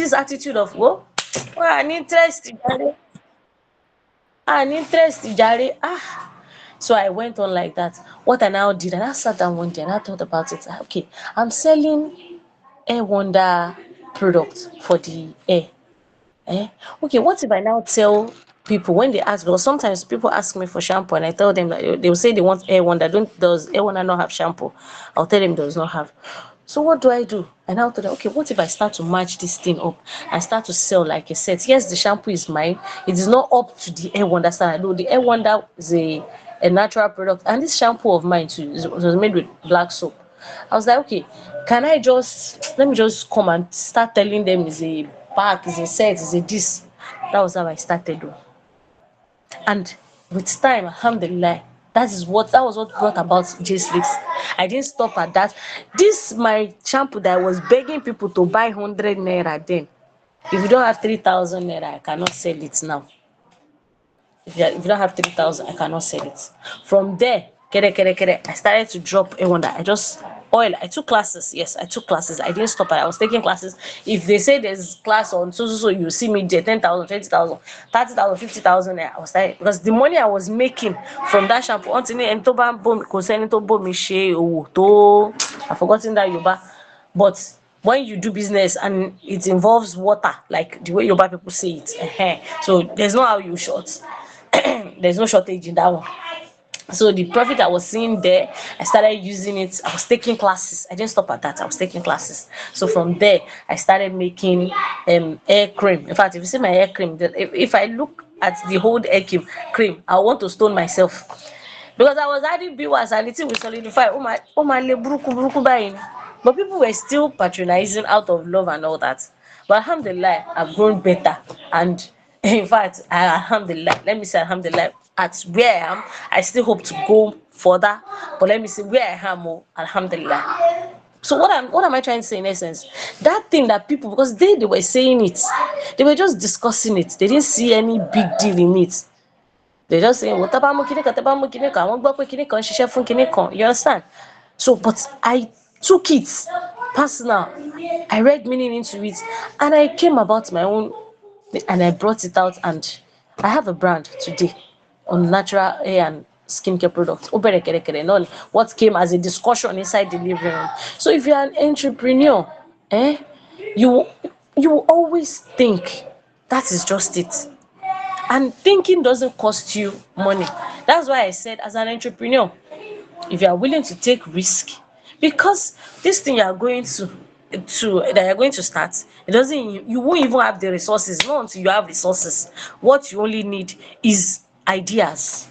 this attitude of, an interest, Jare. So I went on like that. What I now did, and I sat down one day and I thought about it. Okay, I'm selling Air Wonder product for the air. Eh? Okay, what if I now tell people when they ask, because sometimes people ask me for shampoo and I tell them that they will say they want Air Wonder. Does Air Wonder not have shampoo? I'll tell them does not have. So what do I do? And I'll tell them, okay, what if I start to match this thing up and start to sell like a set? Yes, the shampoo is mine. It is not up to the Air Wonder standard. No, the Air Wonder is a natural product, and this shampoo of mine too was made with black soap. I was like, okay, can I just let me just come and start telling them it's a pack, it's a set, it's a this. That was how I started though. And with time, alhamdulillah, that was what brought about JHAYSLEEK. I didn't stop at that. This my shampoo that I was begging people to buy 100 naira then. If you don't have 3,000 naira, I cannot sell it now. If you don't have 3,000, I cannot sell it. From there, I started to drop a wonder. I took classes. Yes, I took classes. I didn't stop. I was taking classes. If they say there's class on so, you see me there, 10,000, 20,000, 30,000, 50,000. I was like, because the money I was making from that shampoo, until I've forgotten that Yoruba, but when you do business and it involves water, like the way Yoruba people say it, so there's no how you short. There's no shortage in that one. So the profit I was seeing there, I started using it. I was taking classes. I didn't stop at that. I was taking classes. So from there, I started making hair cream. In fact, if you see my hair cream, if I look at the whole hair cream, I want to stone myself. Because I was adding viewers and it will solidify. Le buruku buruku buying. But people were still patronizing out of love and all that. But alhamdulillah, I've grown better. And in fact, alhamdulillah, let me say alhamdulillah, at where I am, I still hope to go further. But let me say where I am, alhamdulillah. So what am I trying to say in essence? That thing that people, because they were saying it, they were just discussing it. They didn't see any big deal in it. They just saying, "What about kini kan? Wọ́n gbọ́ pé kini kan ṣiṣẹ́ fún kini kan." You understand? So, but I took it personal. I read meaning into it, and I came about my own, and I brought it out, and I have a brand today on natural hair and skincare products. Not what came as a discussion inside the living room. So, if you're an entrepreneur, you you will always think that is just it. And thinking doesn't cost you money. That's why I said, as an entrepreneur, if you are willing to take risk, because this thing you are going to that you're going to start, it doesn't, you won't even have the resources. Not until you have resources. What you only need is ideas.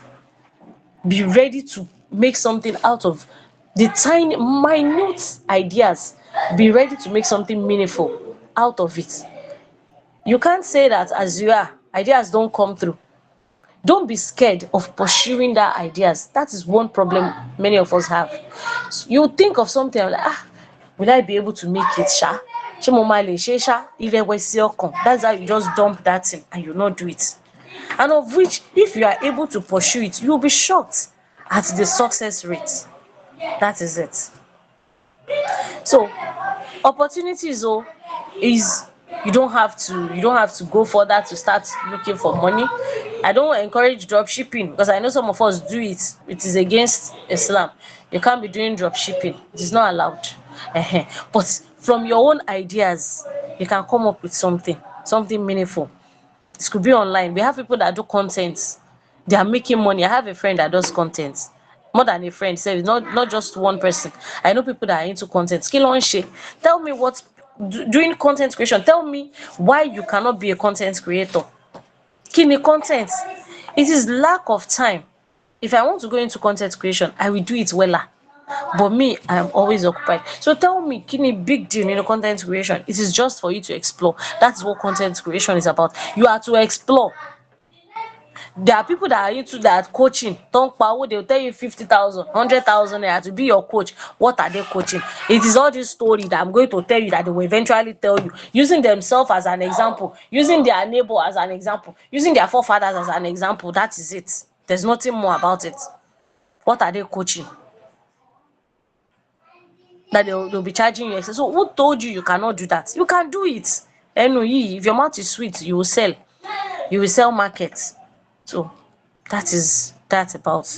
Be ready to make something out of the tiny minute ideas. Be ready to make something meaningful out of it. You can't say that as you are, ideas don't come through. Don't be scared of pursuing that ideas. That is one problem many of us have. You think of something like, will I be able to make it, sha? Ṣé mo máa lè ṣe ṣá? Ìrẹ̀wẹ̀sì sí ọkàn. That's how you just dump that thing and you not do it. And of which, if you are able to pursue it, you'll be shocked at the success rate. That is it. So, opportunities is you don't have to go further to start looking for money. I don't encourage drop shipping because I know some of us do it. It is against Islam. You can't be doing drop shipping. It is not allowed. But from your own ideas, you can come up with something meaningful. This could be online. We have people that do content. They are making money. I have a friend that does content. More than a friend, so it's not just one person. I know people that are into content. Skill on share. Tell me what doing content creation. Tell me why you cannot be a content creator. Kini content. It is lack of time. If I want to go into content creation, I will do it wella. But me, I am always occupied. So tell me, kini big deal in content creation? It is just for you to explore. That's what content creation is about. You are to explore. There are people that are into that coaching. Don't power, they'll tell you 50,000, 100,000 naira to be your coach. What are they coaching? It is all this story that I'm going to tell you that they will eventually tell you, using themselves as an example, using their neighbor as an example, using their forefathers as an example. That is it. There's nothing more about it. What are they coaching? That they'll be charging you. So who told you you cannot do that? You can do it. If your mouth is sweet, you will sell. You will sell market. So that is that about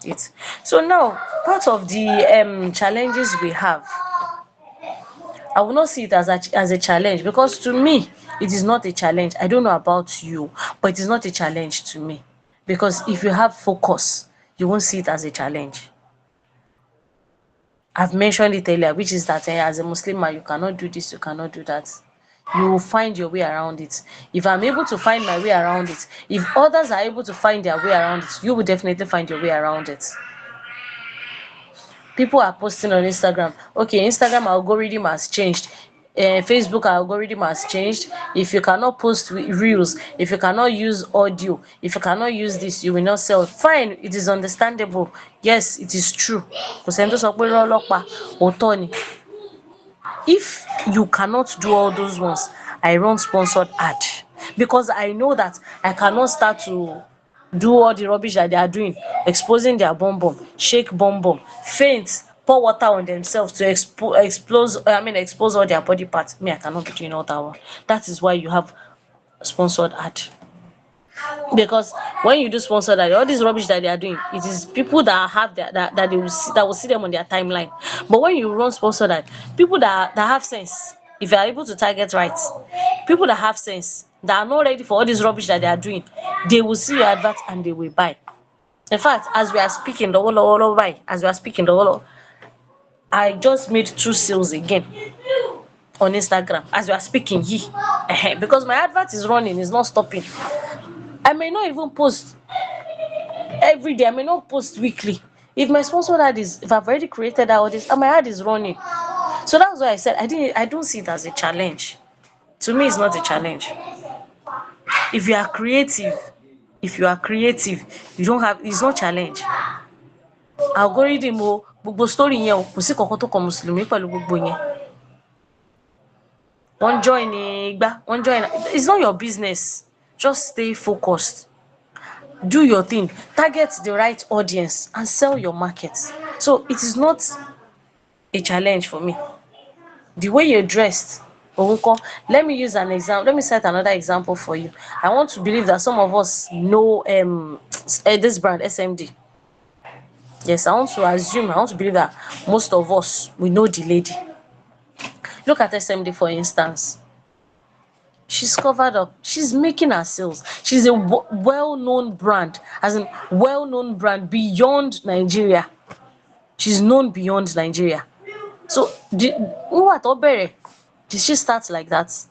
it. So now, part of the challenges we have, I will not see it as a challenge, because to me it is not a challenge. I don't know about you, but it is not a challenge to me, because if you have focus, you won't see it as a challenge. I've mentioned it earlier, which is that as a Muslim man, you cannot do this, you cannot do that. You will find your way around it. If I'm able to find my way around it, if others are able to find their way around it, you will definitely find your way around it. People are posting on Instagram. Okay, Instagram algorithm has changed. Facebook algorithm has changed. If you cannot post reels, if you cannot use audio, if you cannot use this, you will not sell. Fine, it is understandable. Yes, it is true. Kò sẹ́ni tó sọ pé irọ́ ló pa, òótọ́ ni. If you cannot do all those ones, I run sponsored ad, because I know that I cannot start to do all the rubbish that they are doing, exposing their bum bum, shake bum bum, faint, pour water on themselves to expose all their body parts. Me, I cannot be doing all that one. That is why you have sponsored ad. Because when you do sponsored ad, all this rubbish that they are doing, it is people that have that they will see, that will see them on their timeline. But when you run sponsored ad, people that have sense, if you are able to target right, people that have sense, that are not ready for all this rubbish that they are doing, they will see your advert and they will buy. In fact, as we are speaking, I just made 2 sales again on Instagram as we are speaking because my advert is running, it's not stopping. I may not even post every day, I may not post weekly. If my sponsored ad if I've already created that audience and my ad is running. So that's why I said I don't see it as a challenge. To me, it's not a challenge. If you are creative, you don't have, it's not challenge. Algorithm gbogbo story yẹn o, kò sí kankan tó kan Mùsùlùmí pẹ̀lú gbogbo yẹn. Wọ́n join igba, wọ́n join, it's not your business. Just stay focused. Do your thing, target the right audience and sell your market. So it is not a challenge for me. The way you're dressed, let me use an example, let me set another example for you. I want to believe that some of us know this brand SMD. Yes, I want to believe that most of us, we know the lady. Look at SMD, for instance. She's covered up, she's making her sales, she's a well-known brand, as in well-known brand beyond Nigeria. She's known beyond Nigeria. So did she start like that?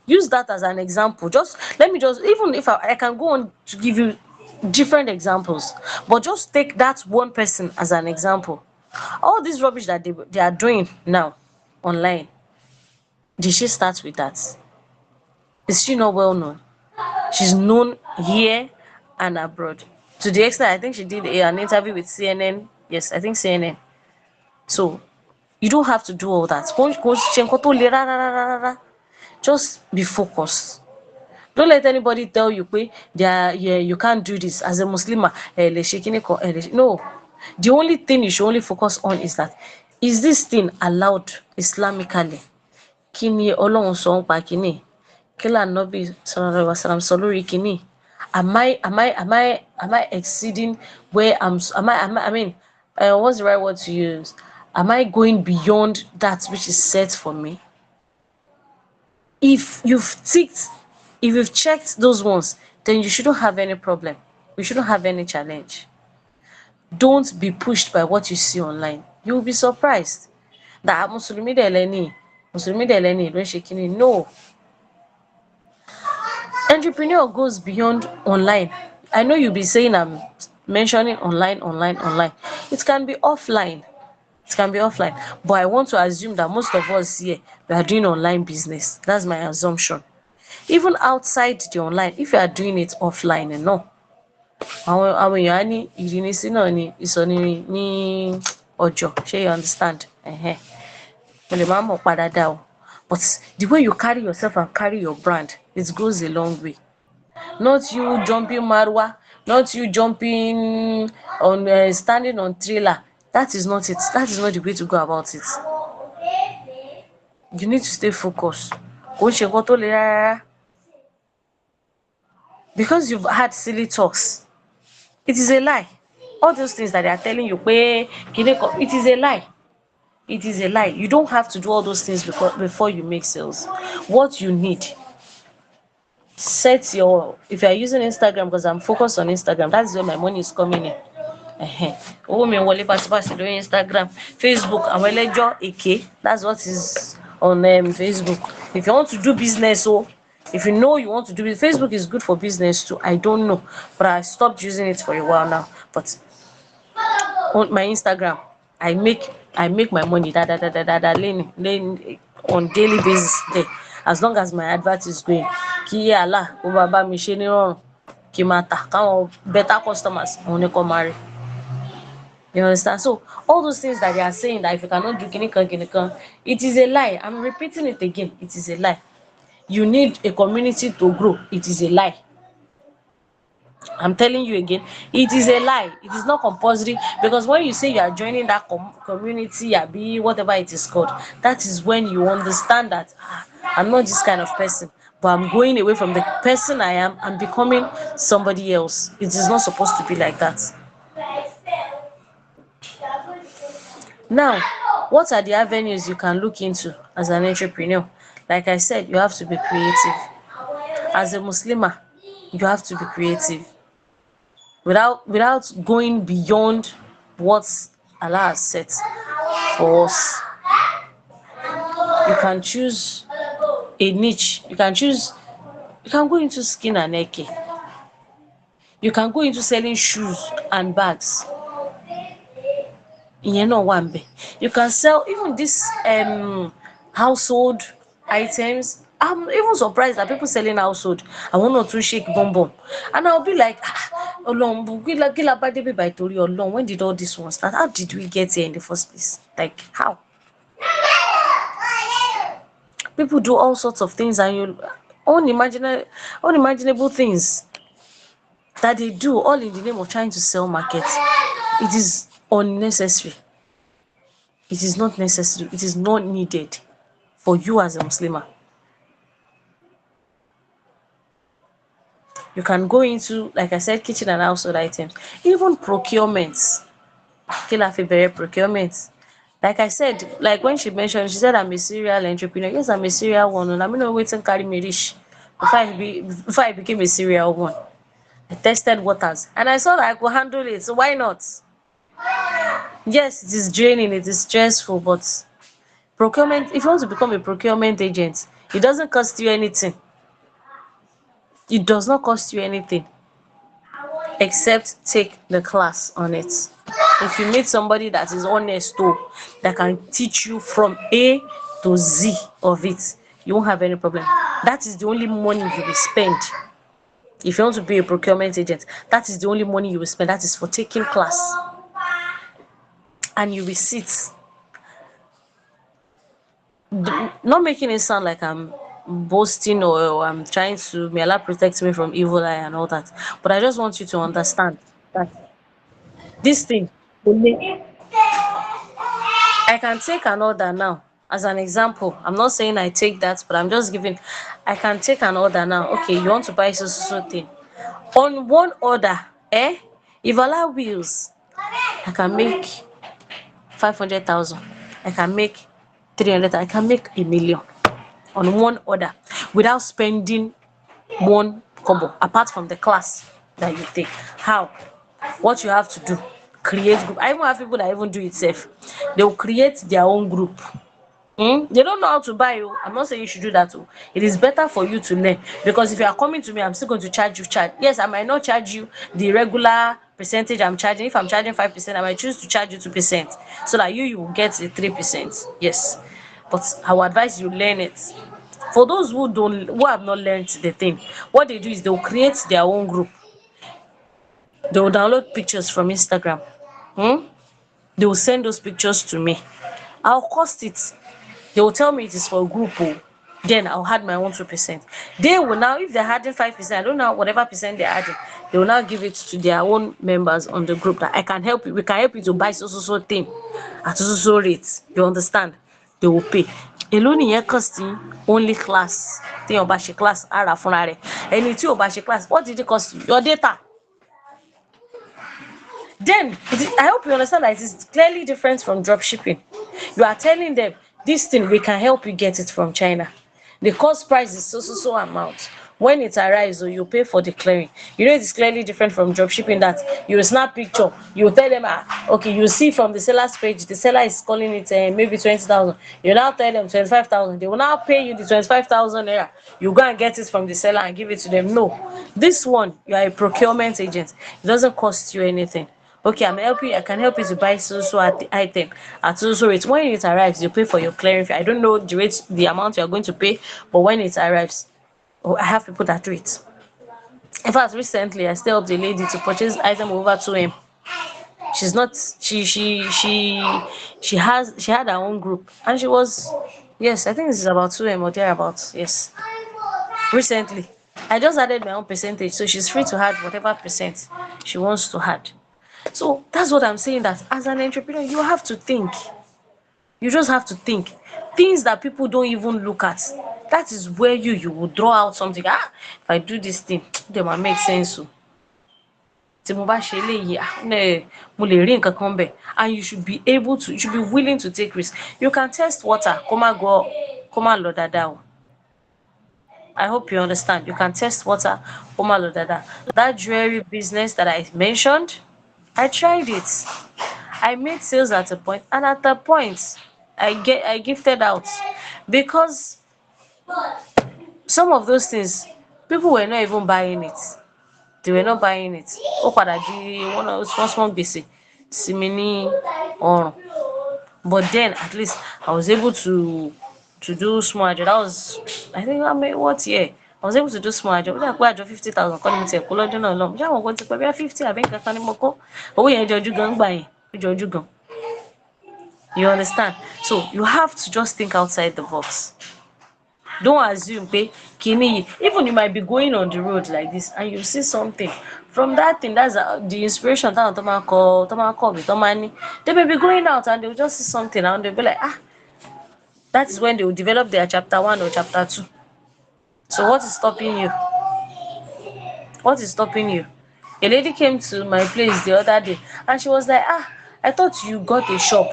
Use that as an example. Even if I can go on to give you different examples, but just take that one person as an example. All this rubbish that they are doing now online, did she start with that? Is she not well known? She's known here and abroad. To the extent, I think she did an interview with CNN. Yes, I think CNN. So you don't have to do all that. Just be focused. Don't let anybody tell you you can't do this as a Muslim. No. The only thing you should only focus on is that, is this thing allowed Islamically? Kí ni Ọlọ́run sọ nípa kíní? Kí l'Ànábì sallallahu alaihi wasallam sọ lórí kíní? Am I exceeding where what's the right word to use? Am I going beyond that which is set for me? If you've checked those ones, then you shouldn't have any problem. You shouldn't have any challenge. Don't be pushed by what you see online. You will be surprised that Mùsùlùmí dẹ̀ lẹ́ni ló ń ṣe kíní. No. Entrepreneur goes beyond online. I know you'll be saying I'm mentioning online. It can be offline. But I want to assume that most of us here, we are doing online business. That's my assumption. Even outside the online, if you are doing it offline, àwọn èèyàn á ní ìrínisí náà ni ìsọ̀ni ní ọjọ́. Ṣé you understand? Mo lè má mọ̀ pa dáadáa o, but the way you carry yourself and carry your brand, it goes a long way. Not you jumping marwa, not you jumping on standing on trailer. That is not it. That is not the way to go about it. You need to stay focused. Kò ń ṣe nǹkan tó le rárá. Because you've had silly talks, it is a lie. All those things that they are telling you pé kíni kan, it is a lie. It is a lie. You don't have to do all those things before you make sales. What you need, set your, if you are using Instagram, because I'm focused on Instagram, that's where my money is coming in. Owó mi ń wọlé pàṣípàṣí lórí Instagram. Facebook, àwọn ẹlẹ́jọ́ èké, that's what is on Facebook. If you want to do business, if you know you want to do it, Facebook is good for business too. I don't know, but I stopped using it for a while now. But on my Instagram, I make my money on daily basis there, as long as my advert is going. Kí Allah kó bá mi ṣe ní rọrùn, kí n máa tà, káwọn better customers òun ni kó máa rí. You understand? So all those things that they are saying, that if you cannot do kinikan, it is a lie. I'm repeating it again. It is a lie. You need a community to grow. It is a lie. I'm telling you again, it is a lie. It is not compulsory, because when you say you are joining that community, be whatever it is called, that is when you understand that I'm not this kind of person, but I'm going away from the person I am and becoming somebody else. It is not supposed to be like that. Now, what are the avenues you can look into as an entrepreneur? Like I said, you have to be creative. As a Muslimah, you have to be creative. Without going beyond what Allah has set for us. You can choose a niche. You can go into skin and neck. You can go into selling shoes and bags. Ìyẹn náà wà ńbẹ̀. You can sell even this household items. I'm even surprised that people selling household. I want not to shake bonbon, and I'll be like, Ọlọ́run, kí la bá débi báyìí torí Ọlọ́run, when did all this one start? How did we get here in the first place? Like, how? People do all sorts of things, and you unimaginable things that they do, all in the name of trying to sell markets. It is unnecessary. It is not necessary. It is not needed for you as a Muslimah. You can go into, like I said, kitchen and household items, even procurements. Kí la fi bẹ̀rẹ̀ procurement? Like I said, like when she mentioned, she said I'm a serial entrepreneur. Yes, I'm a serial one, and I mean, no wetin carry me reach before I became a serial one. I tested waters, and I saw that I could handle it. So why not? Yes, it is draining, it is stressful, but procurement, if you want to become a procurement agent, it doesn't cost you anything. It does not cost you anything except take the class on it. If you meet somebody that is honest that can teach you from A to Z of it, you won't have any problem. That is the only money you will spend. If you want to be a procurement agent, that is the only money you will spend. That is for taking class. And you will sit. Not making it sound like I'm boasting or I'm trying to, may Allah protect me from evil eye and all that. But I just want you to understand that this thing, I can take an order now. As an example, I'm not saying I take that, but I'm just giving, I can take an order now. Okay, you want to buy so thing. On one order, if Allah wills, I can make 500,000. I can make 300,000. I can make 1,000,000 on one order without spending one kobo, apart from the class that you take. How? What you have to do, create group. I even have people that even do it safe. They will create their own group. They don't know how to buy you. I'm not saying you should do that too. It is better for you to learn, because if you are coming to me, I'm still going to charge you. Yes, I might not charge you the regular percentage I'm charging. If I'm charging 5%, I might choose to charge you 2%, so that you will get the 3%. Yes, but I will advise you learn it. For those who have not learned the thing, what they do is they will create their own group. They will download pictures from Instagram. They will send those pictures to me. I'll cost it. They will tell me it is for a group. Then I'll add my own 2%. They will now, if they're adding 5%, I don't know whatever percent they're adding, they will now give it to their own members on the group that I can help you. We can help you to buy so thing at so rate. You understand? they will pay. Èló nìyẹn cost yín? Only class. Téèyàn bá ṣe class á rà á fúnra rẹ̀. Ẹni tí ò bá ṣe class, what did it cost you? Your data. Then I hope you understand that it is clearly different from drop shipping. You are telling them this thing we can help you get it from China. The cost price is so amount. When it arrives, or you pay for the clearing. You know it is clearly different from drop shipping that you snap picture, you tell them okay, you see from the seller's page, the seller is calling it maybe 20,000. You now tell them 25,000. They will now pay you the 25,000 naira. You go and get it from the seller and give it to them. No, this one you are a procurement agent. It doesn't cost you anything. Okay, I can help you to buy so item at so rate. When it arrives, you pay for your clearing fee. I don't know the rate, the amount you are going to pay, but when it arrives, I have people that do it. In fact, recently I still helped a lady to purchase item over 2M. She's not she had her own group, and she was, yes, I think this is about 2M or thereabouts. Yes. Recently. I just added my own percentage, so she's free to add whatever percent she wants to add. So that's what I'm saying, that as an entrepreneur, you have to think. You just have to think. Things that people don't even look at. That is where you will draw out something. If I do this thing, then might make sense. Tí mo bá ṣe eléyìí, mo lè rí nǹkan kan bẹ̀. And you should be able to, you should be willing to take risk. You can test water, kó má lọ dáadáa o. I hope you understand. You can test water, kó má lọ dáadáa. That jewelry business that I mentioned, I tried it. I made sales at a point, and at the point, I gifted out, because some of those things people were not even buying it. They were not buying it. Ó padà di one small gbèsè sí mi ní ọrùn. But then at least I was able to do small ajo. That was, I think, I mean, what year? I was able to do small ajo. Ó dà pé àjọ 50,000 kọ́ ni mo tiẹ̀ kó lọ́dún náà lọ́hùn. Ṣé àwọn kan ti pẹ́ bóyá 50 àbí nǹkan kan ni mo kó? Owó yẹn jọjú gan gbà yẹn. Ó jọjú gan. You understand? So you have to just think outside the box. Don't assume pé kíní, even you might be going on the road like this and you see something from that thing. That's the inspiration táwọn tó máa kọ mi tó máa ní. They may be going out and they will just see something and they will be like, that is when they will develop their chapter 1 or chapter 2. So what is stopping you? What is stopping you? A lady came to my place the other day and she was like, I thought you got a shop.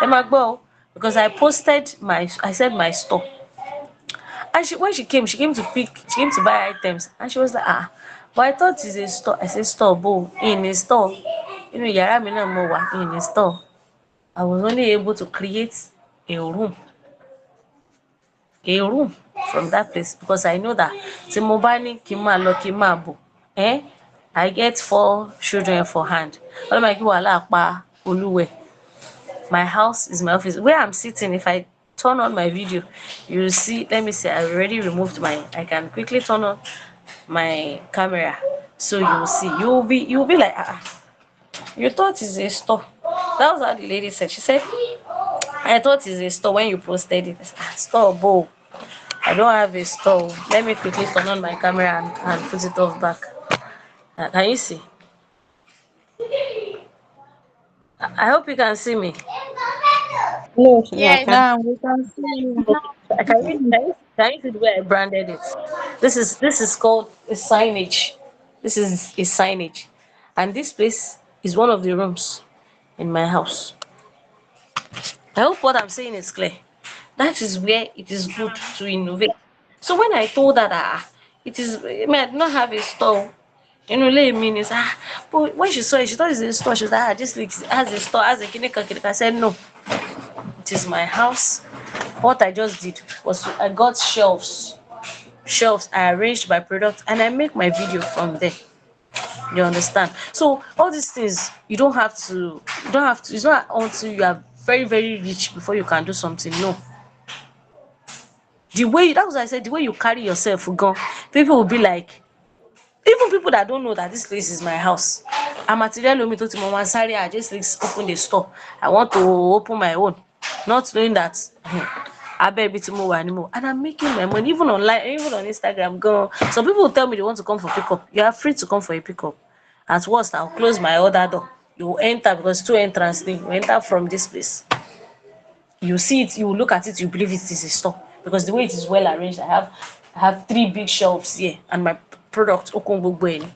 Ẹ máa gbọ́ o, because I posted I said my store. And when she came to buy items, and she was like, but I thought it's a store. I said, store bo, in a store. Yàrá mi náà mo wà, in a store. I was only able to create a room from that place, because I know that tí mo bá ní kí n máa lọ kí n máa bọ̀, I get 4 children for hand. Ọlọ́mọ kí wàhálà pa olúwẹ̀. My house is my office. Where I'm sitting, if I turn on my video, you'll see, let me see, I already removed I can quickly turn on my camera. So you'll see, you'll be like, you thought it's a store. That was how the lady said. She said, I thought it's a store when you posted it. Store, bo. I don't have a store. Let me quickly turn on my camera and put it off back. Can you see? I hope you can see me. No, yeah, I Yes. can. We can see you. Can you see the way I branded it? This is called a signage. This is a signage. And this place is one of the rooms in my house. I hope what I'm saying is clear. That is where it is good to innovate. So when I told her that it is, I mean, I did not have a store. Let me is but when she saw it, she thought it's a store. She was like, this has a store, has a kinika kinika. I said no. It is my house. What I just did was I got shelves. I arranged by product and I make my video from there. You understand? So all these things you don't have to, it's not until you are very, very rich before you can do something. No. That was what I said, the way you carry yourself, gone, people will be like, even people that don't know that this place is my house. Amaterial omi tó ti mọ wọn sáré, I just open a store. I want to open my own, not knowing that abẹ́ ibi tí mo wà ni mo, and I'm making my money even online, even on Instagram gan. Some people will tell me they want to come for pickup. You are free to come for a pickup. At worst, I'll close my other door. You will enter because two entrance thing. You enter from this place. You see it, you look at it, you believe it is a store because the way it is well arranged. I have three big shelves here and my product okun gbogbo ẹ ni.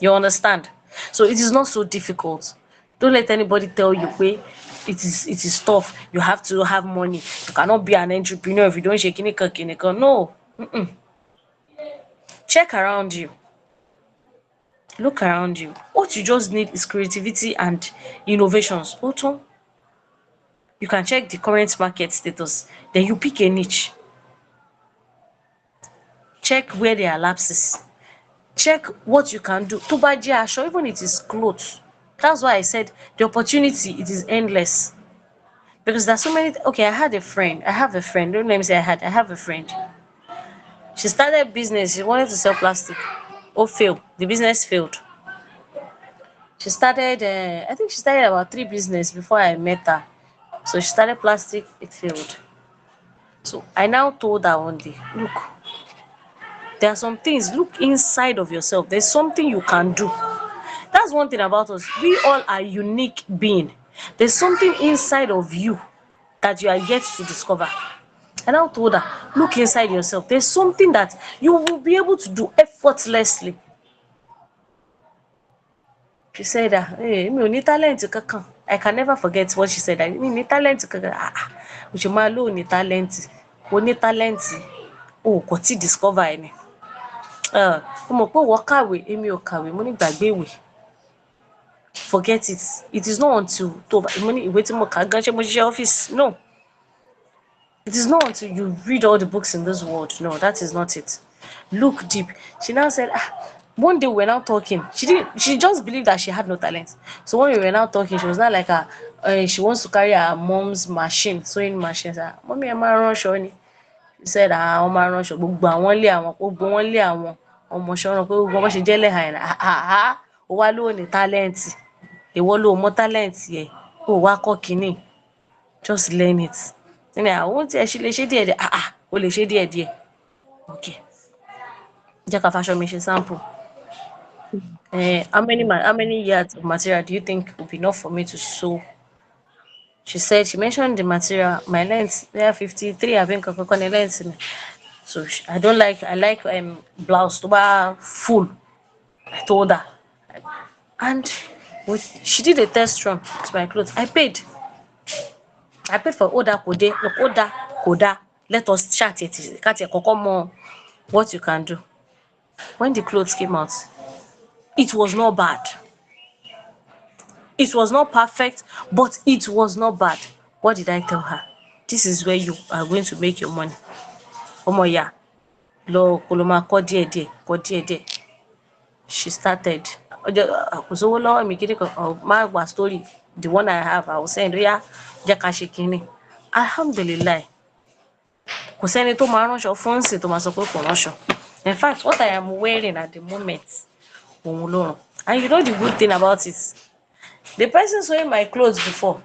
You understand? So it is not so difficult. Don't let anybody tell you pé it is tough. You have to have money. You cannot be an entrepreneur if you don't shake kinikan kinikan. No. Check around you. Look around you. What you just need is creativity and innovations. Oton, you can check the current market status. Then you pick a niche. Check where there are lapses. Check what you can do. Tó bá jẹ́ aṣọ, even it is clothes. That's why I said the opportunity, it is endless. Because there's so many. Okay, I have a friend. Don't let me say I have a friend. She started business. She wanted to sell plastic. Oh, failed. The business failed. She started. I think she started about three business before I met her. So she started plastic. It failed. So I now told her one day, look, there are some things. Look inside of yourself. There's something you can do. That's one thing about us. We all are unique being. There's something inside of you that you are yet to discover. And I told her, look inside yourself. There's something that you will be able to do effortlessly. She said, hey, mi ò ní talent kankan. I can never forget what she said. Mi ní talent kankan. O ṣe máa lóò ní talent. O ní talent. O kò tí discover ẹ ni. Mo mọ̀ pé ìwọ kàwé, èmi ò kàwé. Mo ní gbàgbé ìwé. Forget it. It is not until tó mo ní ìwé tí mo kà gan ṣé mo ṣiṣẹ́ ọ́fíìsì. No. It is not until you read all the books in this world. No, that is not it. Look deep. She now said, one day we were now talking. She just believed that she had no talent. So when we were now talking, she was not like she wants to carry her mom's machine, sewing machine. She said, Mommy, ẹ máa ránṣọ ni. She said, wọ́n máa ránṣọ. Gbogbo àwọn lé àwọn, gbogbo wọn lé àwọn ọmọṣẹ́ rán pé gbogbo wọn ṣe jẹ́ lẹ́hà yẹn. Ó wá lóò ní talent. Ìwọ ló mọ talent yẹ. Ó wá kọ́ kínní. Just learn it. Ní àwọn tí ẹ ṣe lè ṣe díẹ̀ díẹ̀. O lè ṣe díẹ̀ díẹ̀. Okay. Jẹ́ ká faṣọ mi ṣe sample. How many yards of material do you think would be enough for me to sew? She mentioned the material. My length, they are 53. I think the length. So I like blouse to be full. I told her, and she did a test run to my clothes. I paid for Oda Kode. Look, Oda Koda. Let us chat it. More what you can do. When the clothes came out, it was not bad. It was not perfect, but it was not bad. What did I tell her? This is where you are going to make your money. Ọmọ ìyá, lọ kó lọ máa kọ́ díẹ̀ díẹ̀, kọ́ díẹ̀ díẹ̀. She started. Kò sówó lọ́wọ́ mi kíni kan, má wá story. The one I have, I will send. Oya, jẹ́ ká ṣe kíni. Alhamdulillah. Kò sẹ́ni tó máa ránṣọ fún ǹsìn tó máa sọ pé kò ránṣọ. In fact, what I am wearing at the moment, òun ló ràn. And you know the good thing about it? The person sewing my clothes before,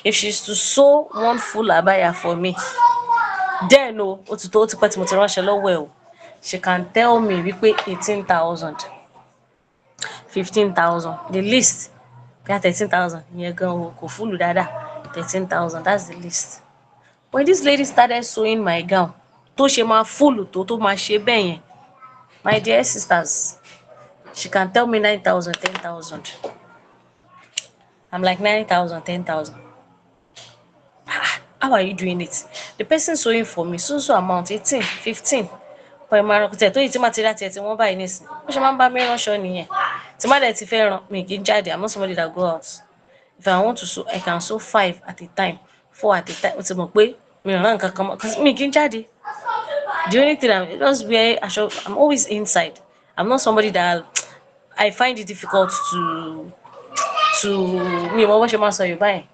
if she is to sew one full abaya for me, then ó ti tó ó ti pẹ́ tí mo ti ránṣẹ́ lọ́wọ́ ẹ̀ o. She can tell me wípé 18,000, 15,000, the least. Bóyá 13,000, ìyẹn gan o kò fúlù dáadáa. 13,000, that's the least. When this lady started sewing my gown, tó ṣe máa fúlù tó máa ṣe bẹ́ẹ̀ yẹn, my dear sisters, she can tell me 9,000, 10,000. I'm like 9,000, 10,000. How are you doing it? The person sewing for me, so amount 18, 15. But ìmọ̀ àrùn kùtẹ̀ tó yìí tí material tiẹ̀ tí wọ́n báyìí nísìn. Bó ṣe máa ń bá mi ránṣọ nìyẹn. Tí má dẹ̀ ti fẹ́ rán mi kì í jáde. I'm not somebody that go out. If I want to sew, I can sew 5 at a time, 4 at a time. Ó ti mọ̀ pé mi ò rán nǹkan kan mọ́. Cause mi kì í jáde. The only thing I'm just wear aṣọ. I'm always inside. I'm not somebody that I find it difficult to mi ò mọ bó ṣe máa sọ Yorùbá yẹn.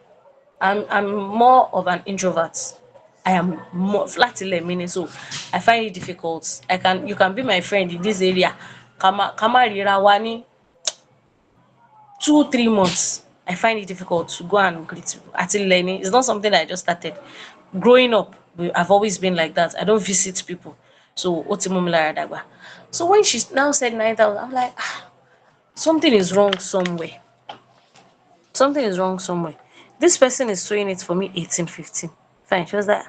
I'm more of an introvert. I am more flat meaning, so I find it difficult. You can be my friend in this area. Kama rira wa ní 2-3 months. I find it difficult to go and greet people. Àti learning, it's not something that I just started. Growing up, I've always been like that. I don't visit people. So ó ti mú mi lára dàgbà. So when she now said 9,000, I'm like, something is wrong somewhere. Something is wrong somewhere. This person is sewing it for me 18-15. Fine. She was like,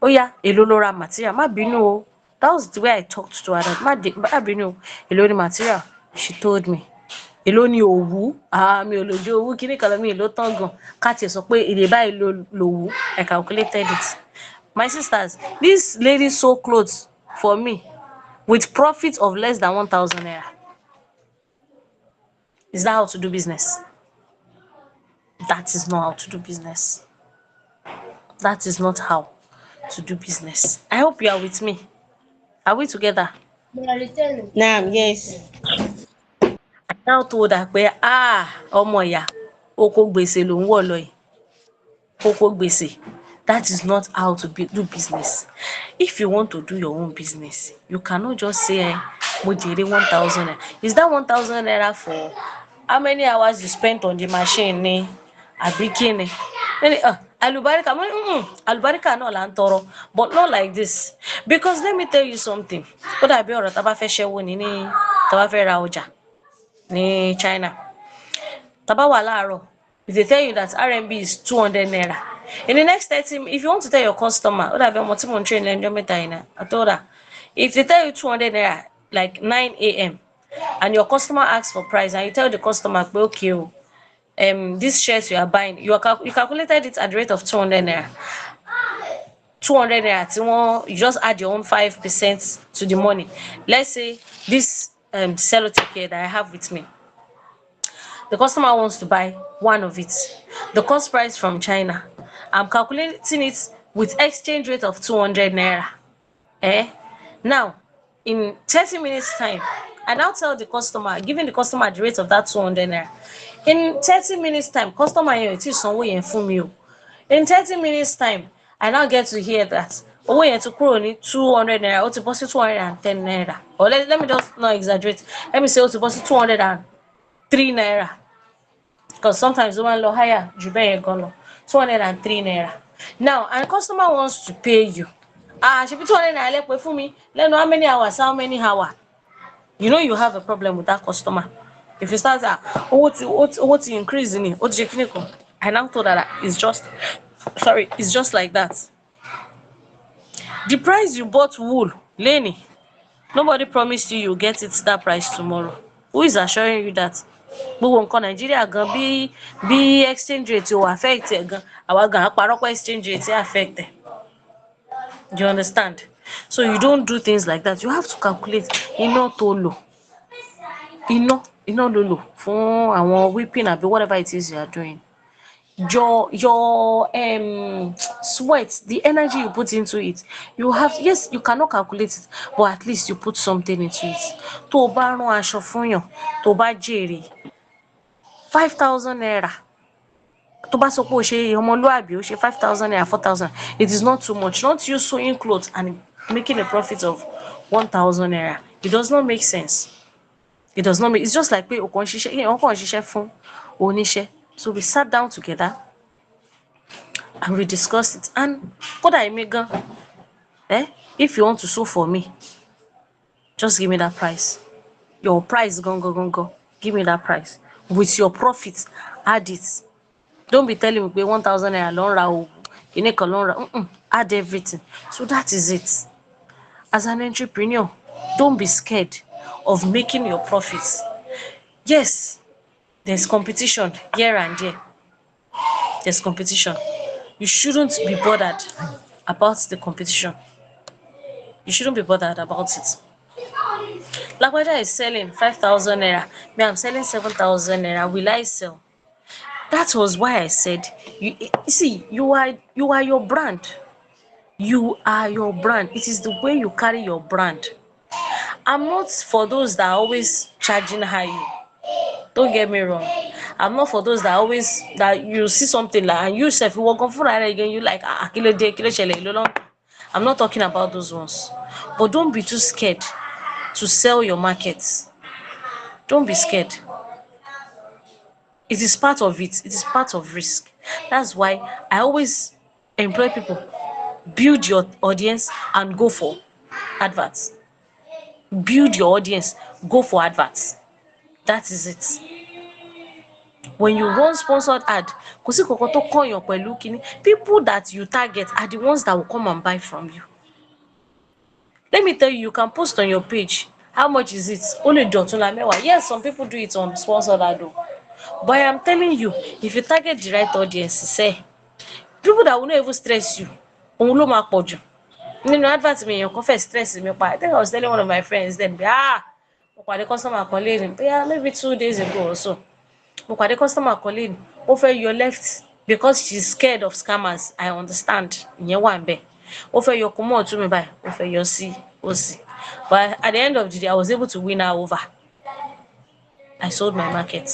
oh yeah, èló ló ra material? Má bínú o. That was the way I talked to her. That má bínú o. Èló ni material? She told me. Èló ni òwú? Mi ò lòdì owú kíní kan lọ, mi ò ló tán gan. Ká tiẹ̀ sọ pé èdè báyìí lòwú. I calculated it. My sisters, this lady sew clothes for me with profit of less than 1,000 naira. Is that how to do business? That is not how to do business. That is not how to do business. I hope you are with me. Are we together? Now, yes. I now told her pé ọmọ ìyá oko gbèsè ló ń wọ̀ lọ yìí. Oko gbèsè. That is not how to do business. If you want to do your own business, you cannot just say mo jèrè 1,000 naira. Is that 1,000 naira for how many hours you spent on the machine ni? Àbí kí ni? Àlùbáríkà mo ní àlùbáríkà náà là ń tọrọ, but not like this. Because let me tell you something. Ó dàbí ọ̀rọ̀ tá a bá fẹ́ ṣẹ́wó ni tá a bá fẹ́ ra ọjà ní China. Tá a bá wà láàárọ̀, if they tell you that RMB is 200 naira, in the next 30 minutes, if you want to tell your customer, ó dàbí ọmọ tí mò ń train lẹ́jọ́ mẹ́ta yìí náà, I told her, if they tell you 200 naira like 9 a.m. and your customer asks for price and you tell the customer pé okay o, this shirt you are buying, you calculated it at the rate of 200 naira. 200 naira tí wọ́n, you just add your own 5% to the money. Let's say this sellotape here that I have with me, the customer wants to buy one of it. The cost price from China, I'm calculating it with exchange rate of 200 naira. Now, in 30 minutes time, I now tell the customer, giving the customer the rate of that 200 naira. In 30 minutes time, customer yẹn ò tí sanwó yẹn fún mi o. In 30 minutes time, I now get to hear that owó yẹn ti kúrò ní 200 naira, ó ti bọ́ sí 210 naira. Or let me just not exaggerate. Let me say ó ti bọ́ sí 203 naira. Because sometimes ó máa ń lọ higher jù bẹ́ẹ̀ yẹn gan lọ. 203 naira. Now, and customer wants to pay you. Ṣebí 200 naira lẹ pé fún mi lẹ́nu how many hours, how many hours? You know you have a problem with that customer. If you start owó ti increase ni, ó ti ṣe kíni kan. I now told her that it's just like that. The price you bought wool lénìí, nobody promised you get it that price tomorrow. Who is assuring you that? Gbogbo nǹkan Nàìjíríà gan bí exchange rate ò affect ẹ̀ gan, àwa gan á parọ́ pé exchange rate affect ẹ̀. Do you understand? So you don't do things like that. You have to calculate iná tó lò. Iná ló lò fún àwọn whipping àbí whatever it is you are doing. Your sweat, the energy you put into it, yes, you cannot calculate it, but at least you put something into it. Tó o bá rán aṣọ fún yàn, tó o bá jèrè 5,000 naira, tó bá sọ pé o ṣe ọmọlúàbí, o ṣe 5,000 naira, 4,000, it is not too much. Not you sewing clothes and making a profit of 1,000 naira. It does not make sense. It does not make. It's just like pé o kàn ṣiṣẹ́ fún oníṣẹ́. So we sat down together and we discussed it. And kódà èmi gan, if you want to sew for me, just give me that price. Your price go. Give me that price. With your profit, add it. Don't be telling me pé 1,000 naira ló ń ra òwú, kíní kan ló ń ra. Add everything. So that is it. As an entrepreneur, don't be scared of making your profits. Yes, there's competition here and there. There's competition. You shouldn't be bothered about the competition. You shouldn't be bothered about it. Lagbaja is selling 5,000 naira. Me, I'm selling 7,000 naira. Will I sell? That was why I said, you see, you are your brand. You are your brand. It is the way you carry your brand. I'm not for those that are always charging high. Don't get me wrong. I'm not for those that you see something like and you self you walk on for again, you like I'm not talking about those ones. But don't be too scared to sell your markets. Don't be scared. It is part of it. It is part of risk. That's why I always employ people. Build your audience and go for adverts. Build your audience, go for adverts. That is it. When you run sponsored ad, kò sí nǹkan kan tó kàn pẹ̀lú kíní. People that you target are the ones that will come and buy from you. Let me tell you, you can post on your page. How much is it? Only ọ̀túnla mẹ́wàá. Yes, some people do it on sponsored ad o. But I am telling you, if you target the right audience, say, people that will not even stress you, òun ló máa pọ̀ jù. Nínú advert mi, èèyàn kan fẹ́ stress mi pa. I think I was telling one of my friends then, mo pàdé customer kan léni, maybe 2 days ago or so. Mo pàdé customer kan léni, ó fẹ́ yọ left because she's scared of scammers. I understand. Ìyẹn wà ńbẹ̀. Ó fẹ́ yọ kún mọ́ ọ̀tún mi báyìí, ó fẹ́ yọ sí òsì. But at the end of the day, I was able to win her over. I sold my market.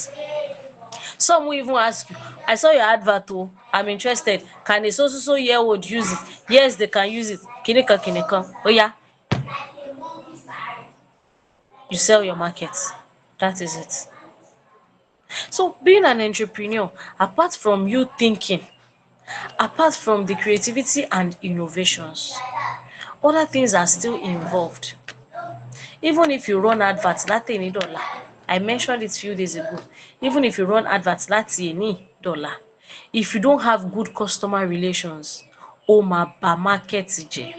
Some will even ask you, I saw your advert oh, I'm interested. Can a so year old use it? Yes, they can use it. Kinikan kinikan. Oh yeah, you sell your market. That is it. So being an entrepreneur, apart from you thinking, apart from the creativity and innovations, other things are still involved. Even if you run adverts láti èní dọ̀la, I mentioned it few days ago. Even if you run adverts láti èní dọ̀la, if you don't have good customer relations, ó máa ba market jẹ́.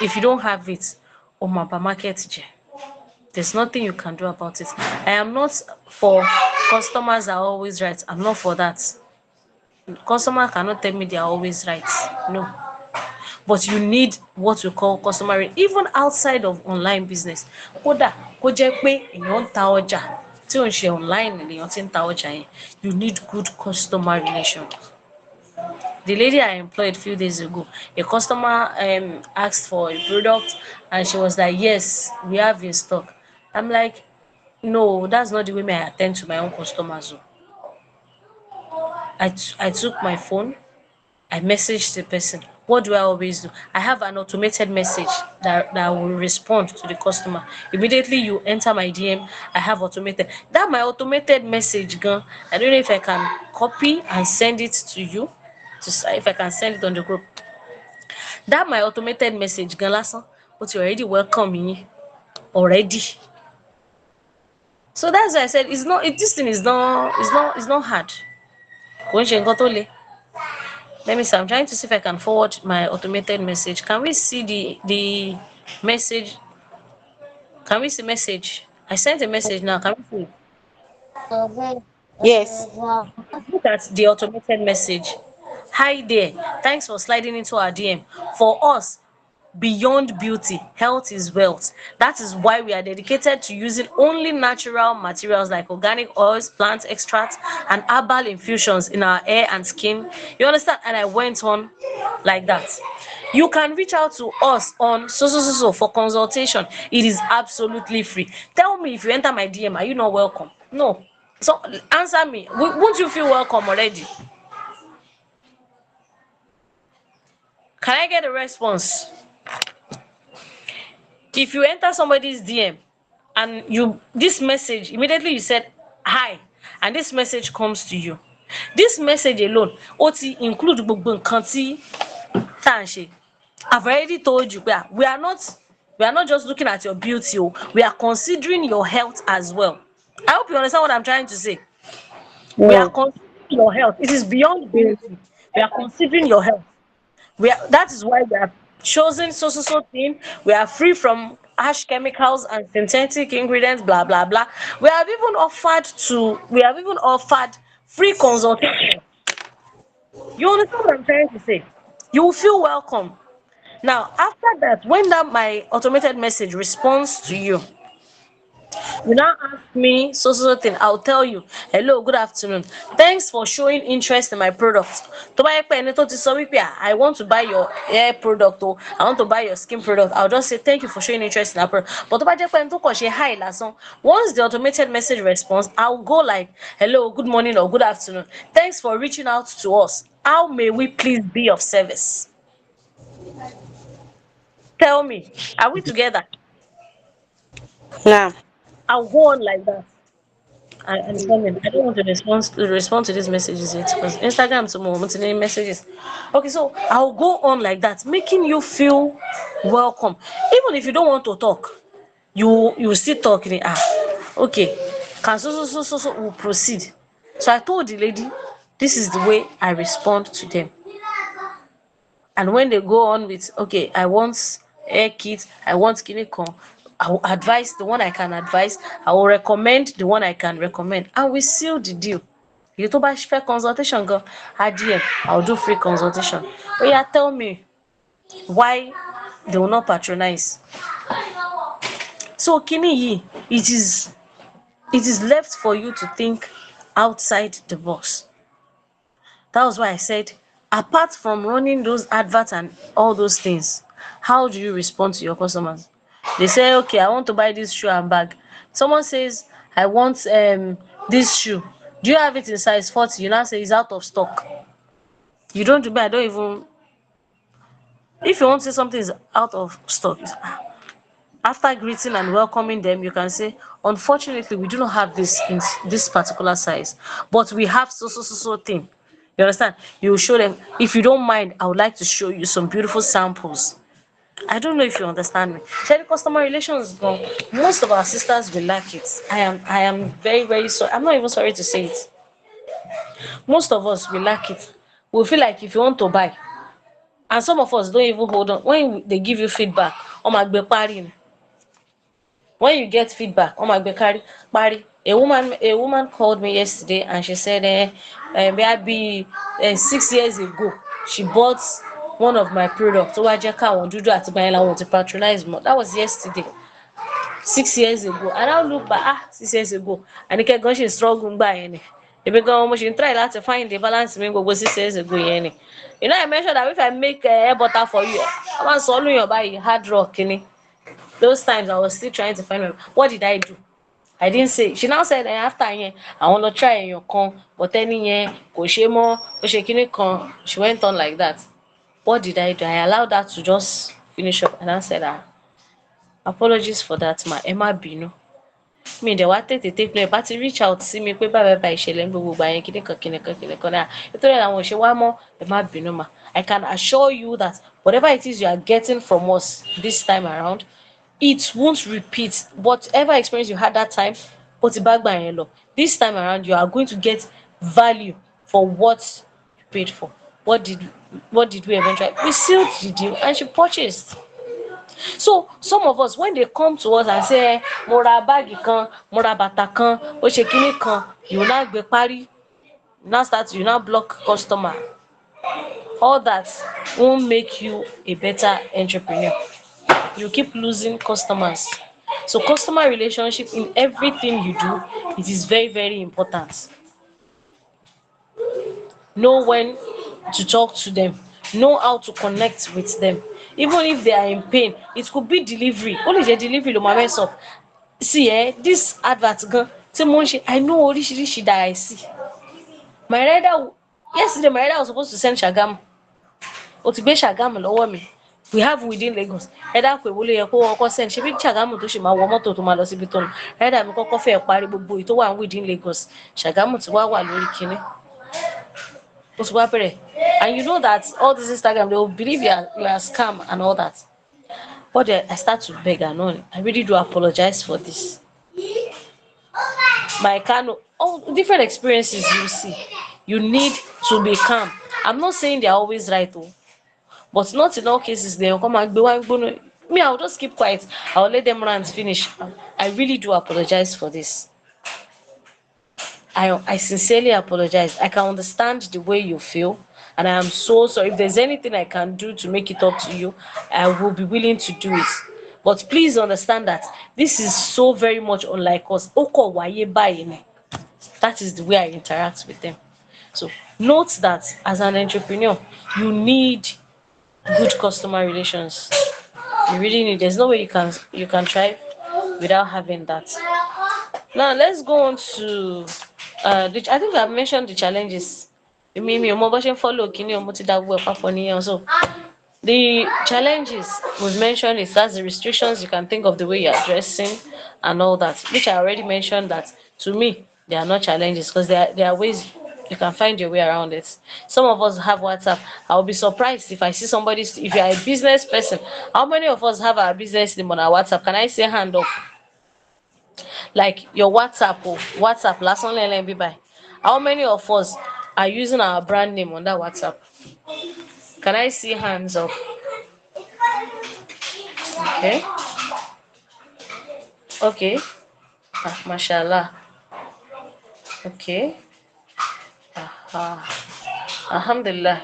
If you don't have it, ó máa ba market jẹ́. There's nothing you can do about it. I am not for customers are always right. I'm not for that. Customer cannot tell me they are always right. No. But you need what we call customer even outside of online business. Kódà kó jẹ́ pé èèyàn ń ta ọjà tí ò ń ṣe online lèèyàn ti ń ta ọjà yẹn, you need good customer relations. The lady I employed few days ago, a customer asked for a product and she was like, yes, we have in stock. I'm like, no, that's not the way I attend to my own customers. I took my phone, I messaged the person. What do I always do? I have an automated message that will respond to the customer. Immediately you enter my DM, I have automated. That my automated message, gan, I don't know if I can copy and send it to you. If I can send it on the group. That my automated message, gan lásán, ó you already welcome me already. So that's why I said it's not. This thing is not hard. Kò ń ṣe nǹkan tó le. Let me see. I'm trying to see if I can forward my automated message. Can we see the message? Can we see message? I sent a message now. Can we see it? Yes. Look at the automated message. Hi there. Thanks for sliding into our DM. For us, beyond beauty, health is wealth. That is why we are dedicated to using only natural materials like organic oils, plant extracts, and herbal infusions in our hair and skin. You understand? And I went on like that. You can reach out to us on so for consultation. It is absolutely free. Tell me if you enter my DM, are you not welcome? No. So answer me. Won't you feel welcome already? Can I get a response? If you enter somebody's DM and this message immediately you said hi and this message comes to you, this message alone ó ti include gbogbo nǹkan tí tá à ń ṣe. I've already told you we are not just looking at your beauty we are considering your health as well. I hope you understand what I'm trying to say. We are Yeah. considering your health. It is beyond beauty. We are considering your health. That is why we have chosen so thing. We are free from harsh chemicals and synthetic ingredients, blah blah blah. We have even offered free consultation. You understand what I'm trying to say? You will feel welcome. Now, after that, when that my automated message responds to you, you now ask me thing, I'll tell you, hello, good afternoon. Thanks for showing interest in my product. Tó bá jẹ́ pé ẹni tó ti sọ wípé I want to buy your hair product I want to buy your skin product, I'll just say thank you for showing interest in our product. But tó bá jẹ́ pé ẹni tó kàn ṣe hi lásán, once the automated message responds, I'll go like, hello, good morning or good afternoon. Thanks for reaching out to us. How may we please be of service? Tell me, are we together? Now. I'll go on like that. I'm coming. I don't want to respond to these messages yet because Instagram tomorrow messages. Okay, so I'll go on like that, making you feel welcome. Even if you don't want to talk, you still talk. Okay. Can so will proceed. So I told the lady, this is the way I respond to them. And when they go on with, okay, I want hair kit, I want kini kan, I will advise the one I can advise, I will recommend the one I can recommend, and we seal the deal. Èyí tó bá fẹ́ consultation gan, á DM, I will do free consultation. Oya, tell me why they will not patronize. So kini yìí, it is left for you to think outside the box. That was why I said, apart from running those adverts and all those things, how do you respond to your customers? They say, okay, I want to buy this shoe and bag. Someone says, I want this shoe. Do you have it in size 40? You now say it's out of stock. You don't do, I don't even, if you want to say something is out of stock, after greeting and welcoming them, you can say, unfortunately, we do not have this in this particular size, but we have so thing. You understand? You show them. If you don't mind, I would like to show you some beautiful samples. I don't know if you understand me. Sharing customer relations, most of our sisters will lack it. I am very sorry. I'm not even sorry to say it. Most of us will lack it. We feel like if you want to buy, and some of us don't even hold on when they give you feedback. Oh my God, when you get feedback, oh my God, carry. A woman called me yesterday and she said, maybe 6 years ago, she bought one of my products. Tó wá jẹ́ káwọn dúdú àti gbàyẹn làwọn ti patronize more. That was yesterday. 6 years ago. And I look back, 6 years ago. Àníkẹ́ gan ṣe struggle gbà yẹn ni. Èmi gan mo ṣe ń try láti find the balance mi gbogbo 6 years ago yẹn ni. You know, I mentioned that if I make hair butter for you, I want to your buy hard rock ni. Those times I was still trying to find my, what did I do? I didn't say. She now said after yẹn àwọn lọ try èèyàn kan, but ẹni yẹn kò ṣe mọ́, ó ṣe kíní kan. She went on like that. What did I do? I allowed that to just finish up and I said, apologies for that ma, ẹ má bínú. Mi dẹ̀ wá tètè take note, bá ti reach out sí mi pé báyìí ìṣẹ̀lẹ̀ ń gbogbo ìgbà yẹn kíní kan náà. Nítorí àwọn òṣè wá mọ́, ẹ má bínú ma. I can assure you that whatever it is you are getting from us this time around, it won't repeat. Whatever experience you had that time, ó ti bá gbà yẹn lọ. This time around, you are going to get value for what you paid for. What did we eventually? We sealed the deal and she purchased. So some of us, when they come to us and say, mo ra báàgì kan, mo ra bàtà kan, ó ṣe kíní kan, you now gbé parí, you now block customer. All that won't make you a better entrepreneur. You keep losing customers. So customer relationship in everything you do, it is very important. Know when to talk to them, know how to connect with them. Even if they are in pain, it could be delivery. Only the delivery ló máa mess up. See, this advert gan tí mo ń ṣe, I know oríṣiríṣi that I see. My rider, yesterday my rider was supposed to send Ṣàgámù. Ó ti gbé Ṣàgámù lọ́wọ́ mi. We have within Lagos. Rider pé wo ló yẹ kó kọ́kọ́ send. Ṣebí Ṣàgámù tó ṣe máa wọ mọ́tò tó máa lọ síbi tó ń lọ. Rider mi kọ́kọ́ fẹ́ parí gbogbo èyí tó wà within Lagos. Ṣàgámù ti wá wà lórí kinní. Ó ti wá bẹ̀rẹ̀. And you know that all this Instagram, they will believe you are scam and all that. But then I start to beg and all. I really do apologize for this. My Kano, all different experiences you see. You need to be calm. I'm not saying they're always right, though. But not in all cases they will come and be me, I'll just keep quiet. I'll let them rant finish. I really do apologize for this. I sincerely apologize. I can understand the way you feel, and I am so sorry. If there's anything I can do to make it up to you, I will be willing to do it. But please understand that this is so very much unlike us. Oko waye bayi ni. That is the way I interact with them. So note that as an entrepreneur, you need good customer relations. You really need. There's no way you can thrive without having that. Now let's go on to I think I've mentioned the challenges. Mi ò mọ bó ṣe ń follow kíní o, mo ti dá gbogbo ẹ̀ papọ̀ nìyẹn. So the challenges we've mentioned is that's the restrictions you can think of the way you're dressing and all that, which I already mentioned that to me they are not challenges because there are ways you can find your way around it. Some of us have WhatsApp. I'll be surprised if I see somebody, if you're a business person, how many of us have our business name on our WhatsApp? Can I say hand up? Like your WhatsApp, oh, WhatsApp last one be by. How many of us are using our brand name on that WhatsApp? Can I see hands up? Okay, okay. Ah, mashallah. Okay. Ah, alhamdulillah.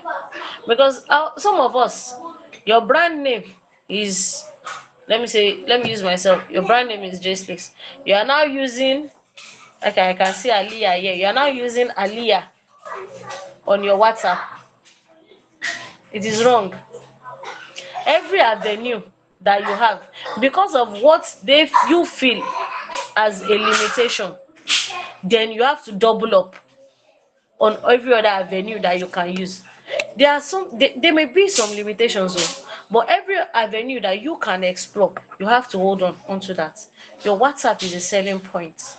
Because some of us, your brand name is, let me use myself. Your brand name is JHAYSLEEK. You are now using, okay, I can see Aliyah here. You are now using Aliyah on your WhatsApp. It is wrong. Every avenue that you have, because of what you feel as a limitation, then you have to double up on every other avenue that you can use. There are there may be some limitations oh, but every avenue that you can explore, you have to hold on onto that. Your WhatsApp is a selling point.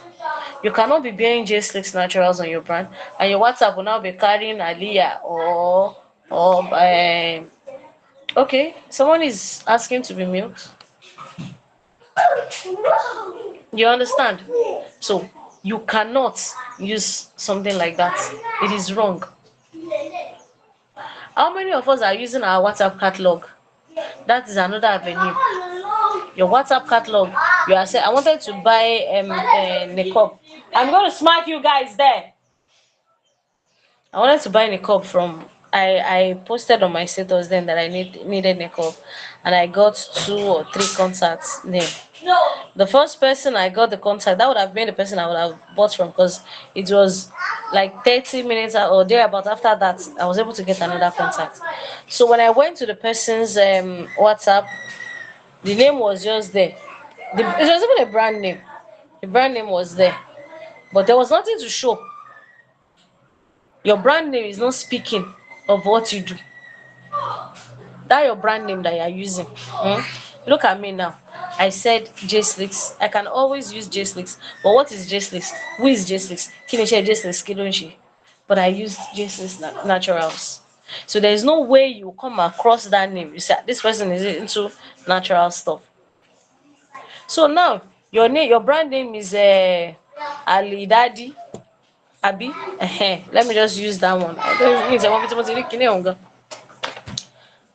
You cannot be bearing JHAYSLEEK naturals on your brand and your WhatsApp will now be carrying Aliyah or okay, someone is asking to be mute. You understand? So you cannot use something like that. It is wrong. How many of us are using our WhatsApp catalog? That is another avenue. Your WhatsApp catalog. You are saying, I wanted to buy niqab. I'm going to smack you guys there. I wanted to buy niqab from. I posted on my status then that I needed niqab, and I got 2 or 3 contacts then. The first person I got the contact, that would have been the person I would have bought from, because it was like 30 minutes or thereabout after that I was able to get another contact. So when I went to the person's WhatsApp, the name was just there. It was even a brand name. The brand name was there, but there was nothing to show. Your brand name is not speaking of what you do. That your brand name that you are using. Look at me now. I said JHAYSLEEK. I can always use JHAYSLEEK. But what is JHAYSLEEK? Who is JHAYSLEEK? Kí ni iṣẹ́ JHAYSLEEK? Kí ló ń ṣe? But I used JHAYSLEEK naturals. So there is no way you come across that name. You say this person is into natural stuff. So now your brand name is Ali Daddy. Abi. Let me just use that one. I don't mean want to make it